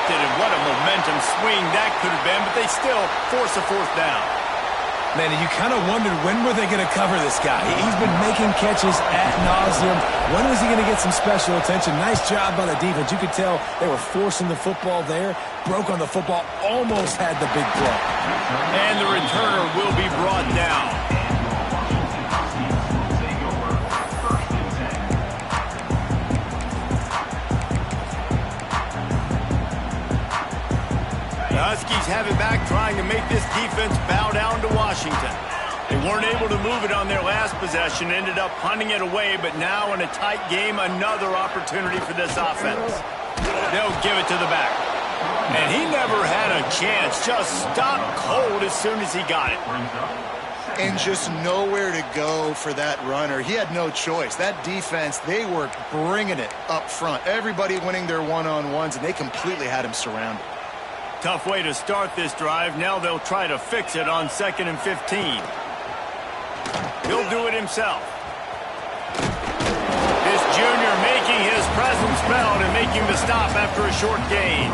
Speaker 1: And what a momentum swing that could have been, but they still force a fourth down.
Speaker 2: Man, you kind of wondered when were they going to cover this guy. He's been making catches ad nauseum. When was he going to get some special attention? Nice job by the defense. You could tell they were forcing the football there, broke on the football, almost had the big play.
Speaker 1: And the returner will be brought down. The Huskies have it back, trying to make this defense bow down to Washington. They weren't able to move it on their last possession, ended up punting it away, but now in a tight game, another opportunity for this offense. They'll give it to the back. And he never had a chance, just stopped cold as soon as he got it.
Speaker 3: And just nowhere to go for that runner. He had no choice. That defense, they were bringing it up front. Everybody winning their one-on-ones, and they completely had him surrounded.
Speaker 1: Tough way to start this drive. Now they'll try to fix it on 2nd and 15. He'll do it himself. This junior making his presence felt and making the stop after a short gain.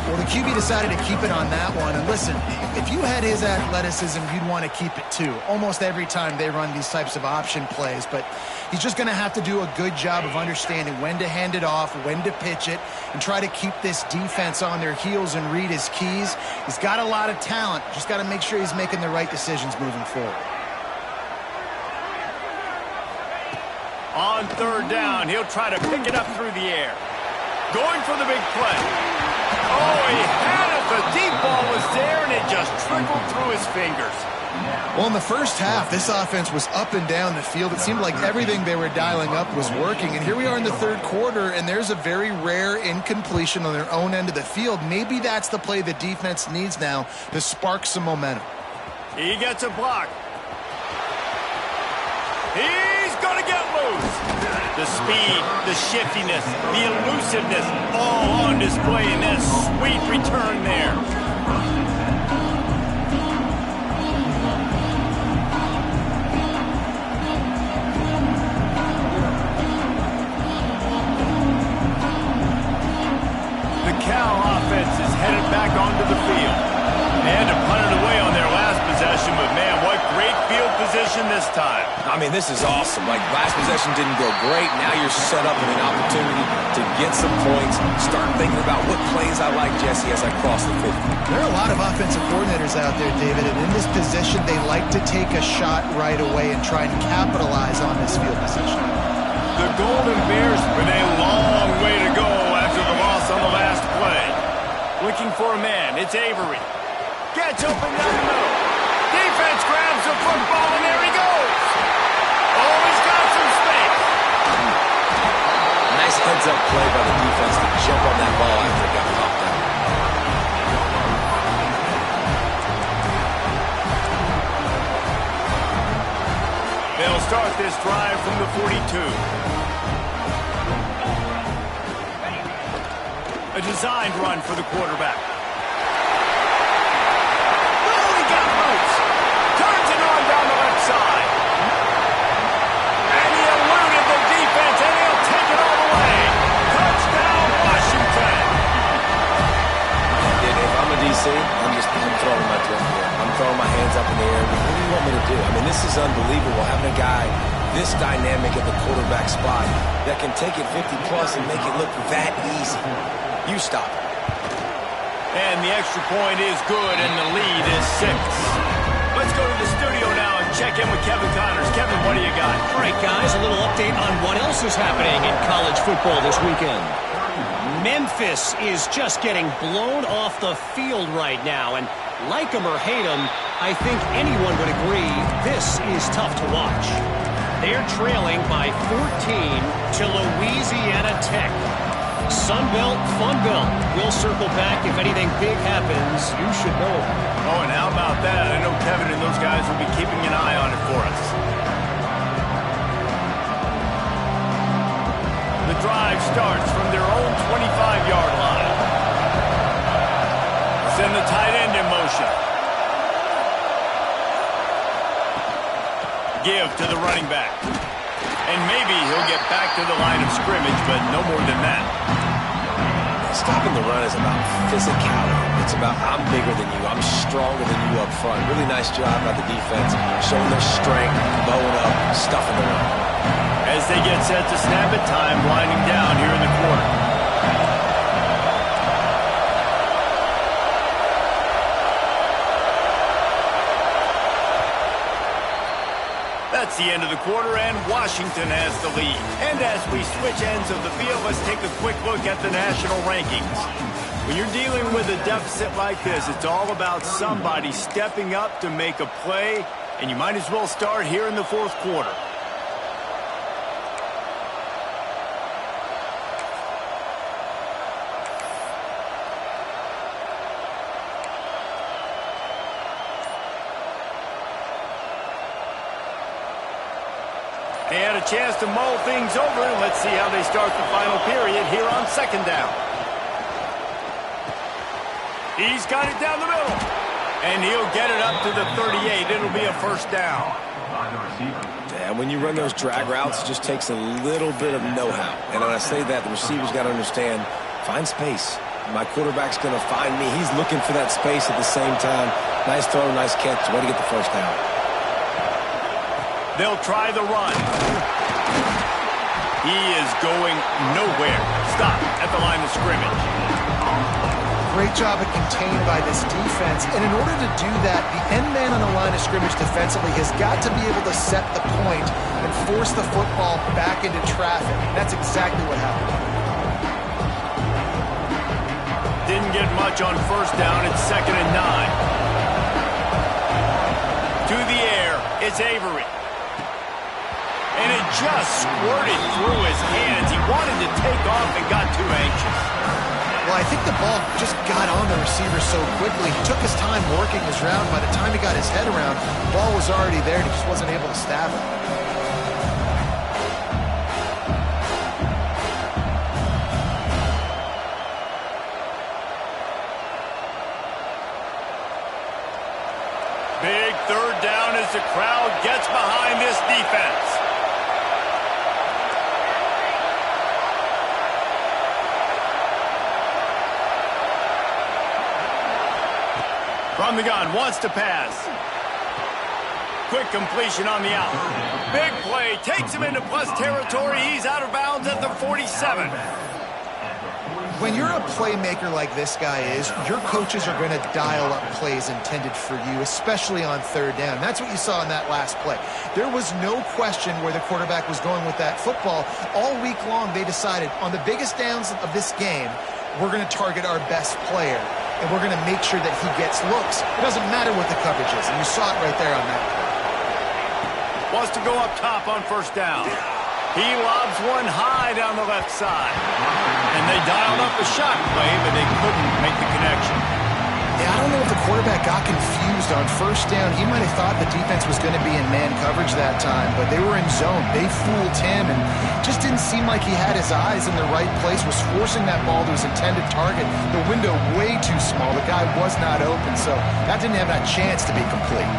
Speaker 3: Well, the QB decided to keep it on that one. And listen, if you had his athleticism, you'd want to keep it too. Almost every time they run these types of option plays. But he's just going to have to do a good job of understanding when to hand it off, when to pitch it, and try to keep this defense on their heels and read his keys. He's got a lot of talent. Just got to make sure he's making the right decisions moving forward.
Speaker 1: On 3rd down, he'll try to pick it up through the air. Going for the big play. Oh, he had it. The deep ball was there, and it just trickled through his fingers.
Speaker 3: Well, in the first half, this offense was up and down the field. It seemed like everything they were dialing up was working. And here we are in the 3rd quarter, and there's a very rare incompletion on their own end of the field. Maybe that's the play the defense needs now to spark some momentum.
Speaker 1: He gets a block. He's going to get loose. The speed, the shiftiness, the elusiveness, all on display in that sweet return there. The Cal offense is headed back onto the field. They had to punt it away on their last possession, but man, what great field position this time.
Speaker 2: I mean, this is awesome. Like, last possession didn't go great. Now you're set up with an opportunity to get some points. Start thinking about what plays I like, Jesse, as I cross the 50.
Speaker 3: There are a lot of offensive coordinators out there, David, and in this position, they like to take a shot right away and try and capitalize on this field position.
Speaker 1: The Golden Bears with a long way to go after the loss on the last play. Looking for a man. It's Avery. Gets open down the middle. Defense grabs the football, and there he goes. Oh, he's got some space.
Speaker 2: Nice heads-up play by the defense to jump on that ball after it got popped out.
Speaker 1: They'll start this drive from the 42. A designed run for the quarterback. Side. And he eluded the defense, and he'll take it all the way. Touchdown, Washington.
Speaker 2: If I'm a DC, I'm throwing my twist here. I'm throwing my hands up in the air. What do you want me to do? I mean, this is unbelievable, having a guy this dynamic at the quarterback spot that can take it 50-plus and make it look that easy. You stop it.
Speaker 1: And the extra point is good, and the lead is 6. Let's go to the studio now check in with Kevin Connors. Kevin, what do you got?
Speaker 5: All right, guys, a little update on what else is happening in college football this weekend. Memphis is just getting blown off the field right now, and like them or hate them, I think anyone would agree this is tough to watch. They're trailing by 14 to Louisiana Tech. Sunbelt, Funbelt. We'll circle back if anything big happens. You should know.
Speaker 1: Oh, and how about that? I know Kevin and those guys will be keeping an eye on it for us. The drive starts from their own 25-yard line. Send the tight end in motion. Give to the running back. And maybe he'll get back to the line of scrimmage, but no more than that.
Speaker 2: Stopping the run is about physicality. It's about I'm bigger than you. I'm stronger than you up front. Really nice job by the defense, showing their strength, bowing up, stuffing the run.
Speaker 1: As they get set to snap it, time winding down here in the corner. That's the end of the quarter, and Washington has the lead. And as we switch ends of the field, let's take a quick look at the national rankings. When you're dealing with a deficit like this, it's all about somebody stepping up to make a play, and you might as well start here in the fourth quarter. And a chance to mull things over. Let's see how they start the final period here on second down. He's got it down the middle. And he'll get it up to the 38. It'll be a first down.
Speaker 2: And when you run those drag routes, it just takes a little bit of know-how. And when I say that, the receiver's got to understand, find space. My quarterback's going to find me. He's looking for that space at the same time. Nice throw, nice catch. Way to get the first down.
Speaker 1: They'll try the run. He is going nowhere. Stop at the line of scrimmage.
Speaker 3: Great job of contained by this defense. And in order to do that, the end man on the line of scrimmage defensively has got to be able to set the point and force the football back into traffic. That's exactly what happened.
Speaker 1: Didn't get much on first down. It's 2nd and 9. To the air, it's Avery. And it just squirted through his hands. He wanted to take off and got too anxious.
Speaker 3: Well, I think the ball just got on the receiver so quickly. He took his time working his route. By the time he got his head around, the ball was already there, and he just wasn't able to stab it.
Speaker 1: Big third down as the crowd gets behind this defense. From the gun, wants to pass. Quick completion on the out. Big play, takes him into plus territory. He's out of bounds at the 47.
Speaker 3: When you're a playmaker like this guy is, your coaches are going to dial up plays intended for you, especially on third down. That's what you saw in that last play. There was no question where the quarterback was going with that football. All week long, they decided on the biggest downs of this game, we're going to target our best player, and we're going to make sure that he gets looks. It doesn't matter what the coverage is, and you saw it right there on that play.
Speaker 1: Wants to go up top on first down. He lobs one high down the left side. And they dialed up a shot play, but they couldn't make the connection.
Speaker 3: Yeah, I don't know if the quarterback got confused on first down. He might have thought the defense was going to be in man coverage that time, but they were in zone. They fooled him, and just didn't seem like he had his eyes in the right place, was forcing that ball to his intended target. The window way too small. The guy was not open, so that didn't have that chance to be complete.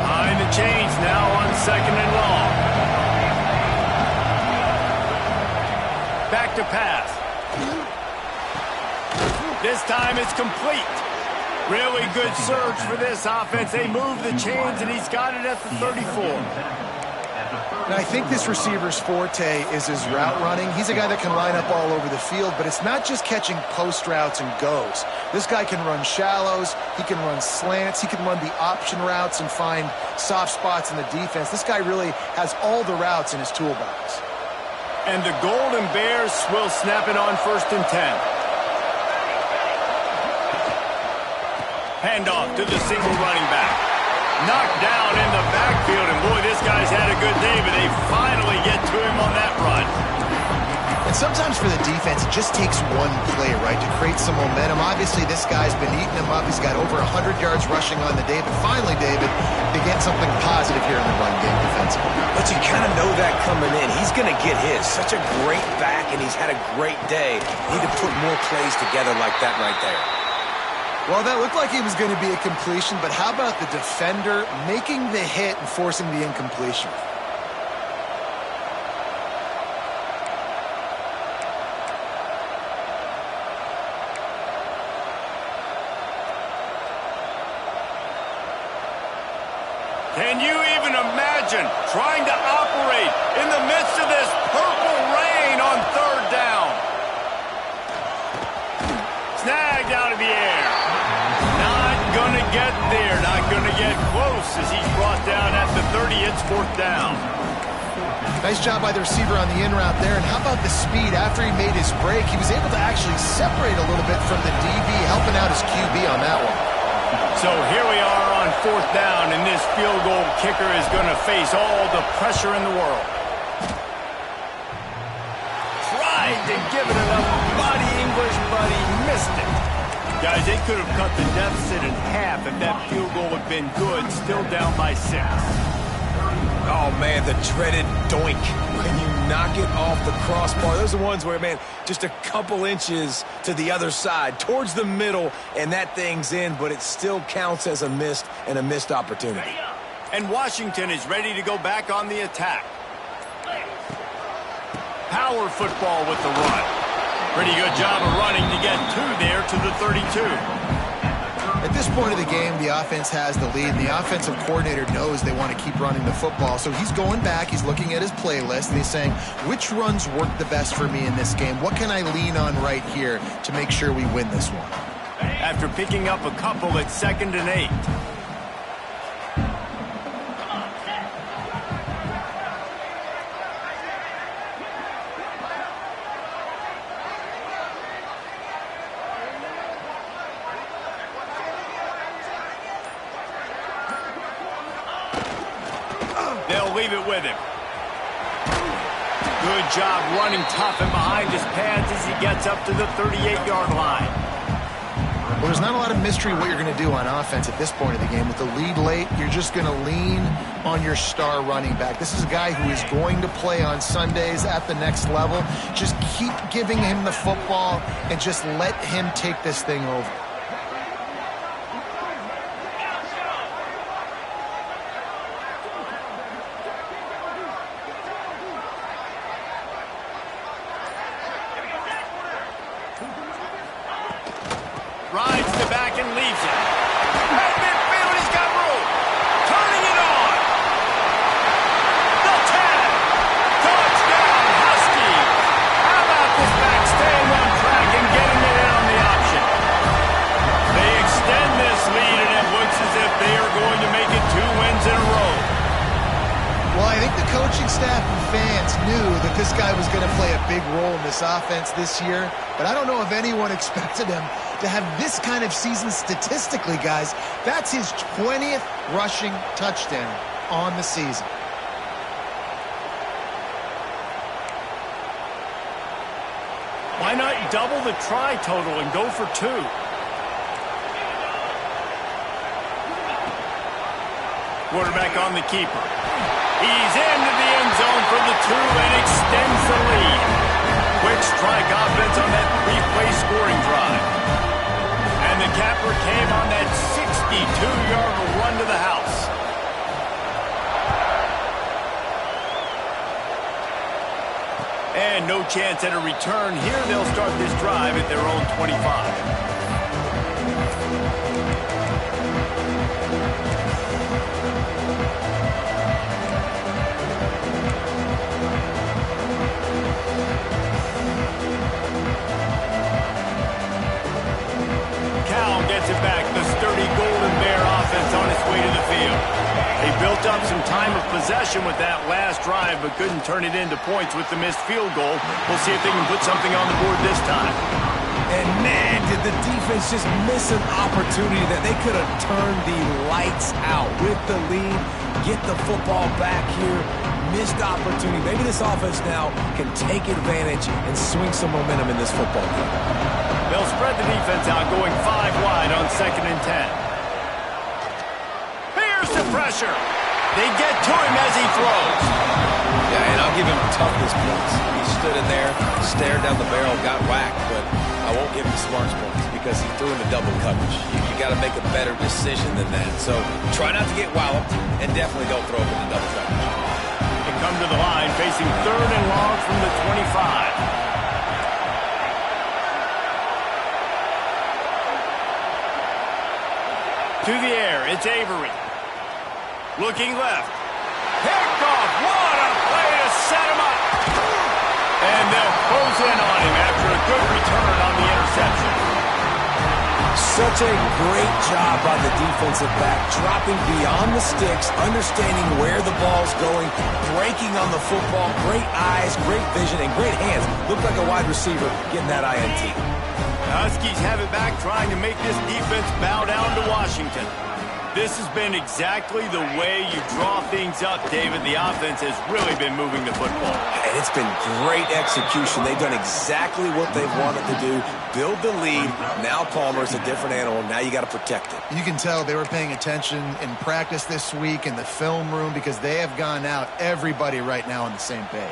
Speaker 1: Behind the chains now on 2nd and long. Back to pass. This time it's complete. Really good surge for this offense. They move the chains, and he's got it at the 34.
Speaker 3: And I think this receiver's forte is his route running. He's a guy that can line up all over the field, but it's not just catching post routes and goes. This guy can run shallows, he can run slants, he can run the option routes and find soft spots in the defense. This guy really has all the routes in his toolbox.
Speaker 1: And the Golden Bears will snap it on 1st and 10. Handoff to the single running back. Knocked down in the backfield, and boy, this guy's had a good day, but they finally get to him on that run.
Speaker 3: And sometimes for the defense, it just takes one play, right, to create some momentum. Obviously, this guy's been eating him up. He's got over 100 yards rushing on the day, but finally, David, they get something positive here in the run game defensively.
Speaker 2: But you kind of know that coming in. He's going to get his. Such a great back, and he's had a great day. Need to put more plays together like that right there.
Speaker 3: Well, that looked like it was going to be a completion, but how about the defender making the hit and forcing the incompletion?
Speaker 1: Can you even imagine trying to operate in the midst of this purple rain on 3rd down? Snagged out of the air. Not going to get there. Not going to get close as he's brought down at the 30. It's 4th down.
Speaker 3: Nice job by the receiver on the in route there. And how about the speed? After he made his break, he was able to actually separate a little bit from the DB, helping out his QB on that one.
Speaker 1: So here we are on 4th down, and this field goal kicker is going to face all the pressure in the world. Tried to give it enough body English, but he missed it. Guys, they could have cut the deficit in half if that field goal had been good, still down by 6.
Speaker 2: Oh, man, the dreaded doink. When you knock it off the crossbar, those are the ones where, man, just a couple inches to the other side, towards the middle, and that thing's in, but it still counts as a missed opportunity.
Speaker 1: And Washington is ready to go back on the attack. Power football with the run. Pretty good job of running to get 2 there to the 32.
Speaker 3: At this point of the game, the offense has the lead, and the offensive coordinator knows they want to keep running the football. So he's going back, he's looking at his playlist, and he's saying, which runs work the best for me in this game? What can I lean on right here to make sure we win this one?
Speaker 1: After picking up a couple at 2nd and 8. They'll leave it with him. Good job running tough and behind his pads as he gets up to the 38-yard line.
Speaker 3: Well, there's not a lot of mystery what you're going to do on offense at this point of the game. With the lead late, you're just going to lean on your star running back. This is a guy who is going to play on Sundays at the next level. Just keep giving him the football and just let him take this thing over.
Speaker 1: Rides to back and leaves it. At midfield, he's got room. Turning it on. The 10. Touchdown, Huskies. How about this back staying on track and getting it in on the option? They extend this lead, and it looks as if they are going to make it 2 wins in a row.
Speaker 3: Well, I think the coaching staff and fans knew that this guy was going to play a big role in this offense this year, but I don't know if anyone expected him to have this kind of season statistically, guys. That's his 20th rushing touchdown on the season.
Speaker 1: Why not double the try total and go for 2? Quarterback on the keeper. He's into the end zone for the 2 and extends the lead. Quick strike offense on that 3-play scoring drive. And the capper came on that 62-yard run to the house. And no chance at a return here. They'll start this drive at their own 25. They built up some time of possession with that last drive, but couldn't turn it into points with the missed field goal. We'll see if they can put something on the board this time.
Speaker 2: And man, did the defense just miss an opportunity that they could have turned the lights out with the lead, get the football back here. Missed opportunity. Maybe this offense now can take advantage and swing some momentum in this football game.
Speaker 1: They'll spread the defense out, going 5 wide on 2nd and 10. Here's the pressure. They get to him as he throws.
Speaker 2: Yeah, and I'll give him toughness points. He stood in there, stared down the barrel, got whacked, but I won't give him smarts points because he threw into double coverage. You got to make a better decision than that. So try not to get walloped, and definitely don't throw him into double coverage.
Speaker 1: They come to the line, facing 3rd and long from the 25. To the air, it's Avery. Looking left. Picked off. What a play to set him up. And they'll close in on him after a good return on the interception.
Speaker 2: Such a great job by the defensive back, dropping beyond the sticks, understanding where the ball's going, breaking on the football, great eyes, great vision, and great hands. Looked like a wide receiver getting that INT.
Speaker 1: Huskies have it back, trying to make this defense bow down to Washington. This has been exactly the way you draw things up, David. The offense has really been moving the football.
Speaker 2: And it's been great execution. They've done exactly what they've wanted to do. Build the lead. Now Palmer's a different animal. Now you got to protect it.
Speaker 3: You can tell they were paying attention in practice this week in the film room because they have gone out, everybody right now on the same page.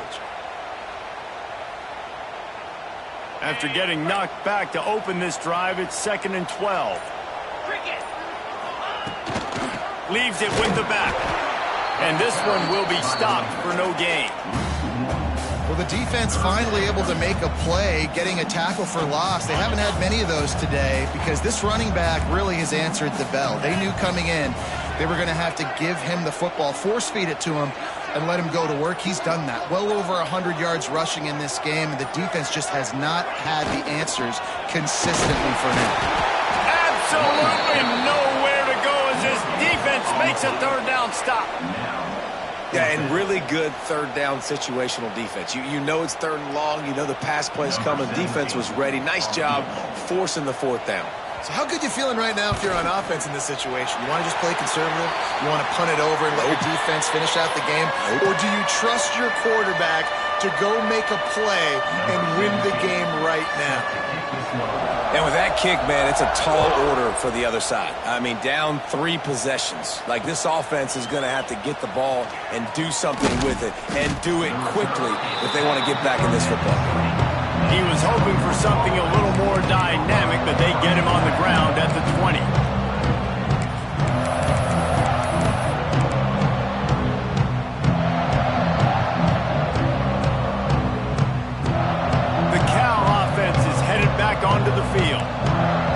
Speaker 1: After getting knocked back to open this drive, it's 2nd and 12. Leaves it with the back. And this one will be stopped for no gain.
Speaker 3: Well, the defense finally able to make a play, getting a tackle for loss. They haven't had many of those today because this running back really has answered the bell. They knew coming in they were going to have to give him the football, force feed it to him, and let him go to work. He's done that. Well over 100 yards rushing in this game, and the defense just has not had the answers consistently for him.
Speaker 1: Absolutely nowhere to go as this defense makes a 3rd down stop.
Speaker 2: Yeah, and really good 3rd down situational defense. You know it's 3rd and long. You know the pass play's coming. Defense was ready. Nice job forcing the 4th down.
Speaker 3: So how good you feeling right now if you're on offense in this situation? You want to just play conservative? You want to punt it over and let your defense finish out the game? Or do you trust your quarterback to go make a play and win the game right now?
Speaker 2: And with that kick, man, it's a tall order for the other side. I mean, down 3 possessions. Like, this offense is going to have to get the ball and do something with it, and do it quickly if they want to get back in this football game.
Speaker 1: He was hoping for something a little more dynamic, but they get him on the ground at the 20. The Cal offense is headed back onto the field.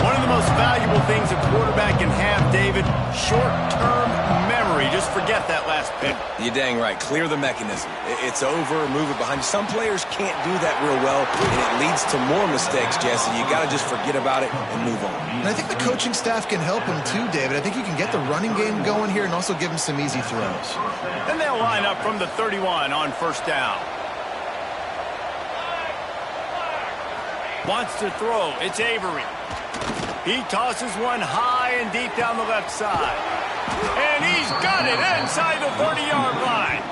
Speaker 1: One of the most valuable things a quarterback can have, David, short-term memory. Just forget that last pick.
Speaker 2: You're dang right. Clear the mechanism. It's over, move it behind you. Some players can't do that real well, and it leads to more mistakes, Jesse. You got to just forget about it and move on.
Speaker 3: And I think the coaching staff can help him too, David. I think you can get the running game going here and also give him some easy throws.
Speaker 1: And they'll line up from the 31 on 1st down. Wants to throw. It's Avery. He tosses one high and deep down the left side. And he's got it inside the 30-yard line.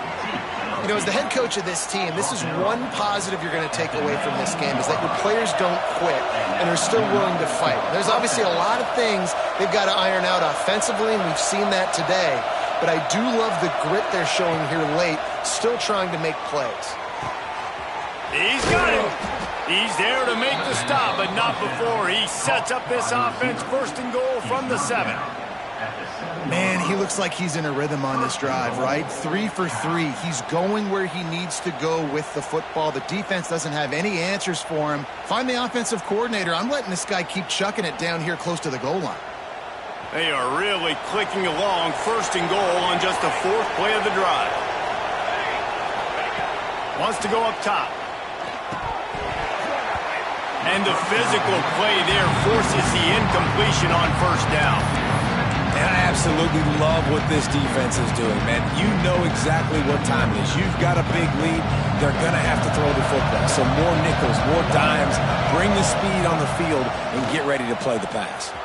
Speaker 3: You know, as the head coach of this team, this is one positive you're going to take away from this game, is that your players don't quit and are still willing to fight. There's obviously a lot of things they've got to iron out offensively, and we've seen that today. But I do love the grit they're showing here late, still trying to make plays.
Speaker 1: He's got it. He's there to make the stop, but not before he sets up this offense 1st and goal from the 7.
Speaker 3: Man, he looks like he's in a rhythm on this drive, right? 3 for 3. He's going where he needs to go with the football. The defense doesn't have any answers for him. Find the offensive coordinator. I'm letting this guy keep chucking it down here close to the goal line.
Speaker 1: They are really clicking along 1st and goal on just the 4th play of the drive. Wants to go up top. And the physical play there forces the incompletion on 1st down.
Speaker 2: And I absolutely love what this defense is doing, man. You know exactly what time it is. You've got a big lead. They're going to have to throw the football. So more nickels, more dimes, bring the speed on the field, and get ready to play the pass.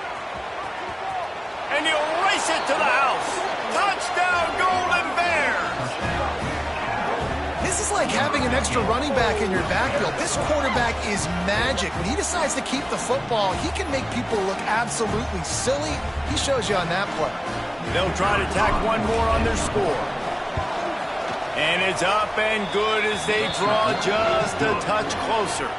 Speaker 1: And he'll race it to the house. Touchdown, Golden Bears!
Speaker 3: This is like having an extra running back in your backfield. This quarterback is magic. When he decides to keep the football, he can make people look absolutely silly. He shows you on that play.
Speaker 1: They'll try to tack one more on their score. And it's up and good as they draw just a touch closer.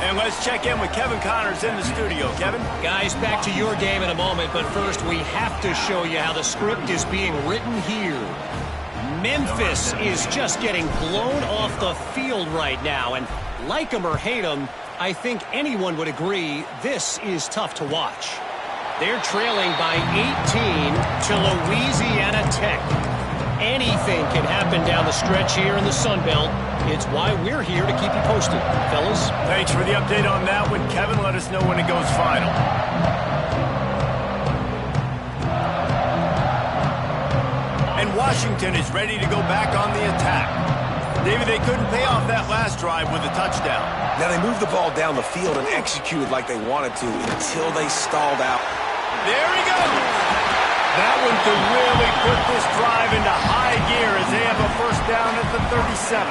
Speaker 1: And let's check in with Kevin Connors in the studio. Kevin?
Speaker 5: Guys, back to your game in a moment, but first we have to show you how the script is being written here. Memphis is just getting blown off the field right now, and like them or hate them, I think anyone would agree this is tough to watch. They're trailing by 18 to Louisiana Tech. Anything can happen down the stretch here in the Sun Belt. It's why we're here to keep you posted, fellas.
Speaker 1: Thanks for the update on that one, Kevin. Let us know when it goes final. And Washington is ready to go back on the attack. David, they couldn't pay off that last drive with a touchdown.
Speaker 2: Now, they moved the ball down the field and executed like they wanted to until they stalled out.
Speaker 1: There he goes. That one could really put this drive into high gear as they have a first down at the 37.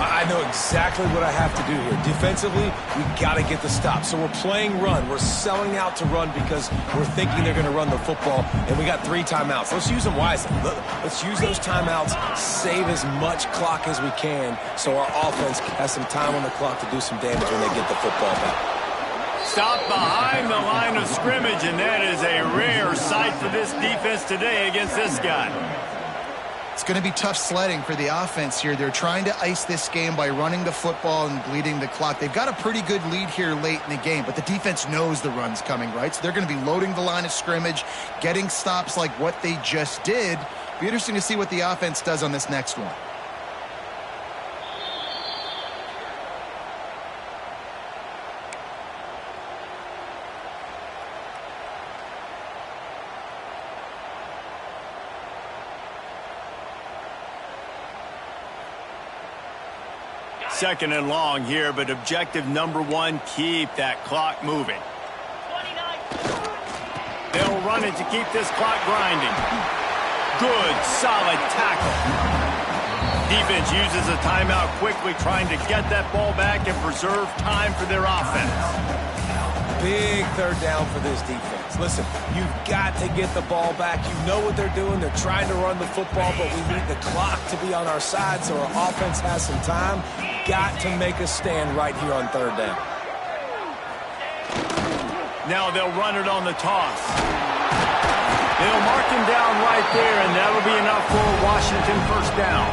Speaker 2: I know exactly what I have to do here. Defensively, we got to get the stop. So we're playing run. We're selling out to run because we're thinking they're going to run the football, and we got 3 timeouts. Let's use them wisely. Let's use those timeouts, save as much clock as we can so our offense has some time on the clock to do some damage when they get the football back.
Speaker 1: Stop behind the line of scrimmage, and that is a rare sight for this defense today against this guy.
Speaker 3: It's going to be tough sledding for the offense here. They're trying to ice this game by running the football and bleeding the clock. They've got a pretty good lead here late in the game, but the defense knows the run's coming, right? So they're going to be loading the line of scrimmage, getting stops like what they just did. Be interesting to see what the offense does on this next one.
Speaker 1: Second and long here, but objective number 1, keep that clock moving.
Speaker 4: 29.
Speaker 1: They'll run it to keep this clock grinding. Good, solid tackle. Defense uses a timeout quickly, trying to get that ball back and preserve time for their offense.
Speaker 2: Big third down for this defense. Listen, you've got to get the ball back. You know what they're doing. They're trying to run the football, but we need the clock to be on our side so our offense has some time. Got to make a stand right here on third down.
Speaker 1: Now they'll run it on the toss. They'll mark him down right there, and that'll be enough for a Washington first down.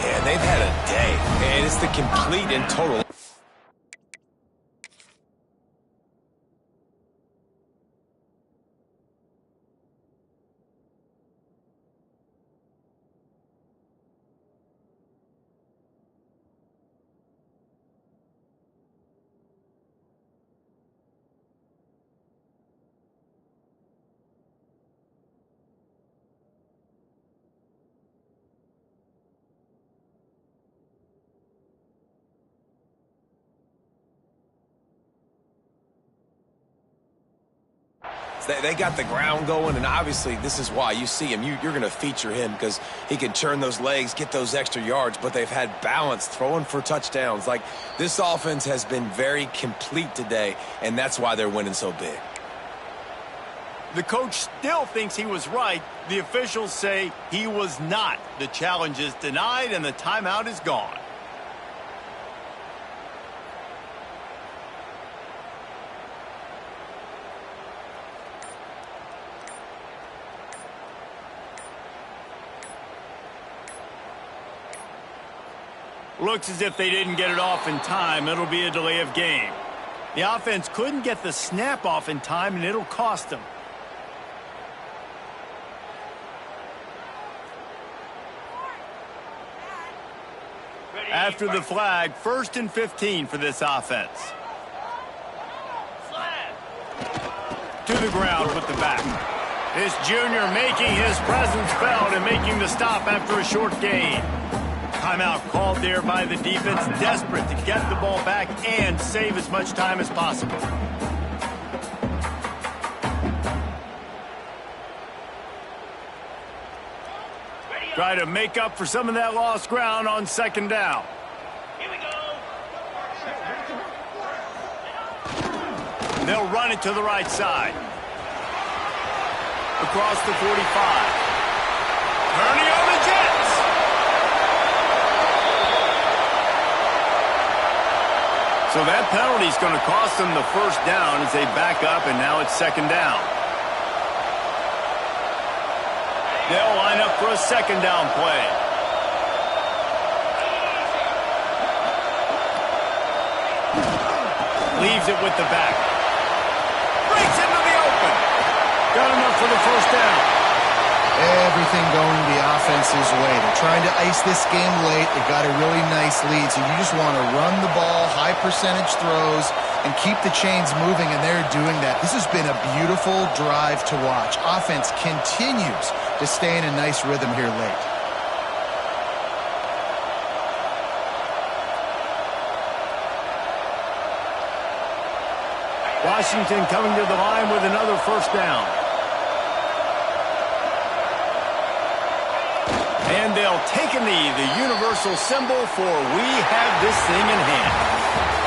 Speaker 2: Yeah, they've had a day, and it's the complete and total. They got the ground going, and obviously this is why you see him. You're going to feature him because he can churn those legs, get those extra yards, but they've had balance, throwing for touchdowns. Like, this offense has been very complete today, and that's why they're winning so big.
Speaker 1: The coach still thinks he was right. The officials say he was not. The challenge is denied, and the timeout is gone. Looks as if they didn't get it off in time. It'll be a delay of game. The offense couldn't get the snap off in time, and it'll cost them. After the flag, 1st and 15 for this offense. to the ground with the back. This junior making his presence felt and making the stop after a short gain. Timeout called there by the defense, desperate to get the ball back and save as much time as possible. Try to make up for some of that lost ground on second down.
Speaker 4: Here we go.
Speaker 1: They'll run it to the right side. Across the 45. Turning on the Jets. So that penalty is going to cost them the first down as they back up, and now it's second down. They'll line up for a second down play. Leaves it with the back. Breaks into the open. Got enough for the first down.
Speaker 3: Everything going the offense's way. They're trying to ice this game late. They got a really nice lead, so you just want to run the ball, high percentage throws, and keep the chains moving, and they're doing that. This has been a beautiful drive to watch. Offense continues to stay in a nice rhythm here late.
Speaker 1: Washington coming to the line with another first down. And they'll take a knee, the universal symbol for we have this thing in hand.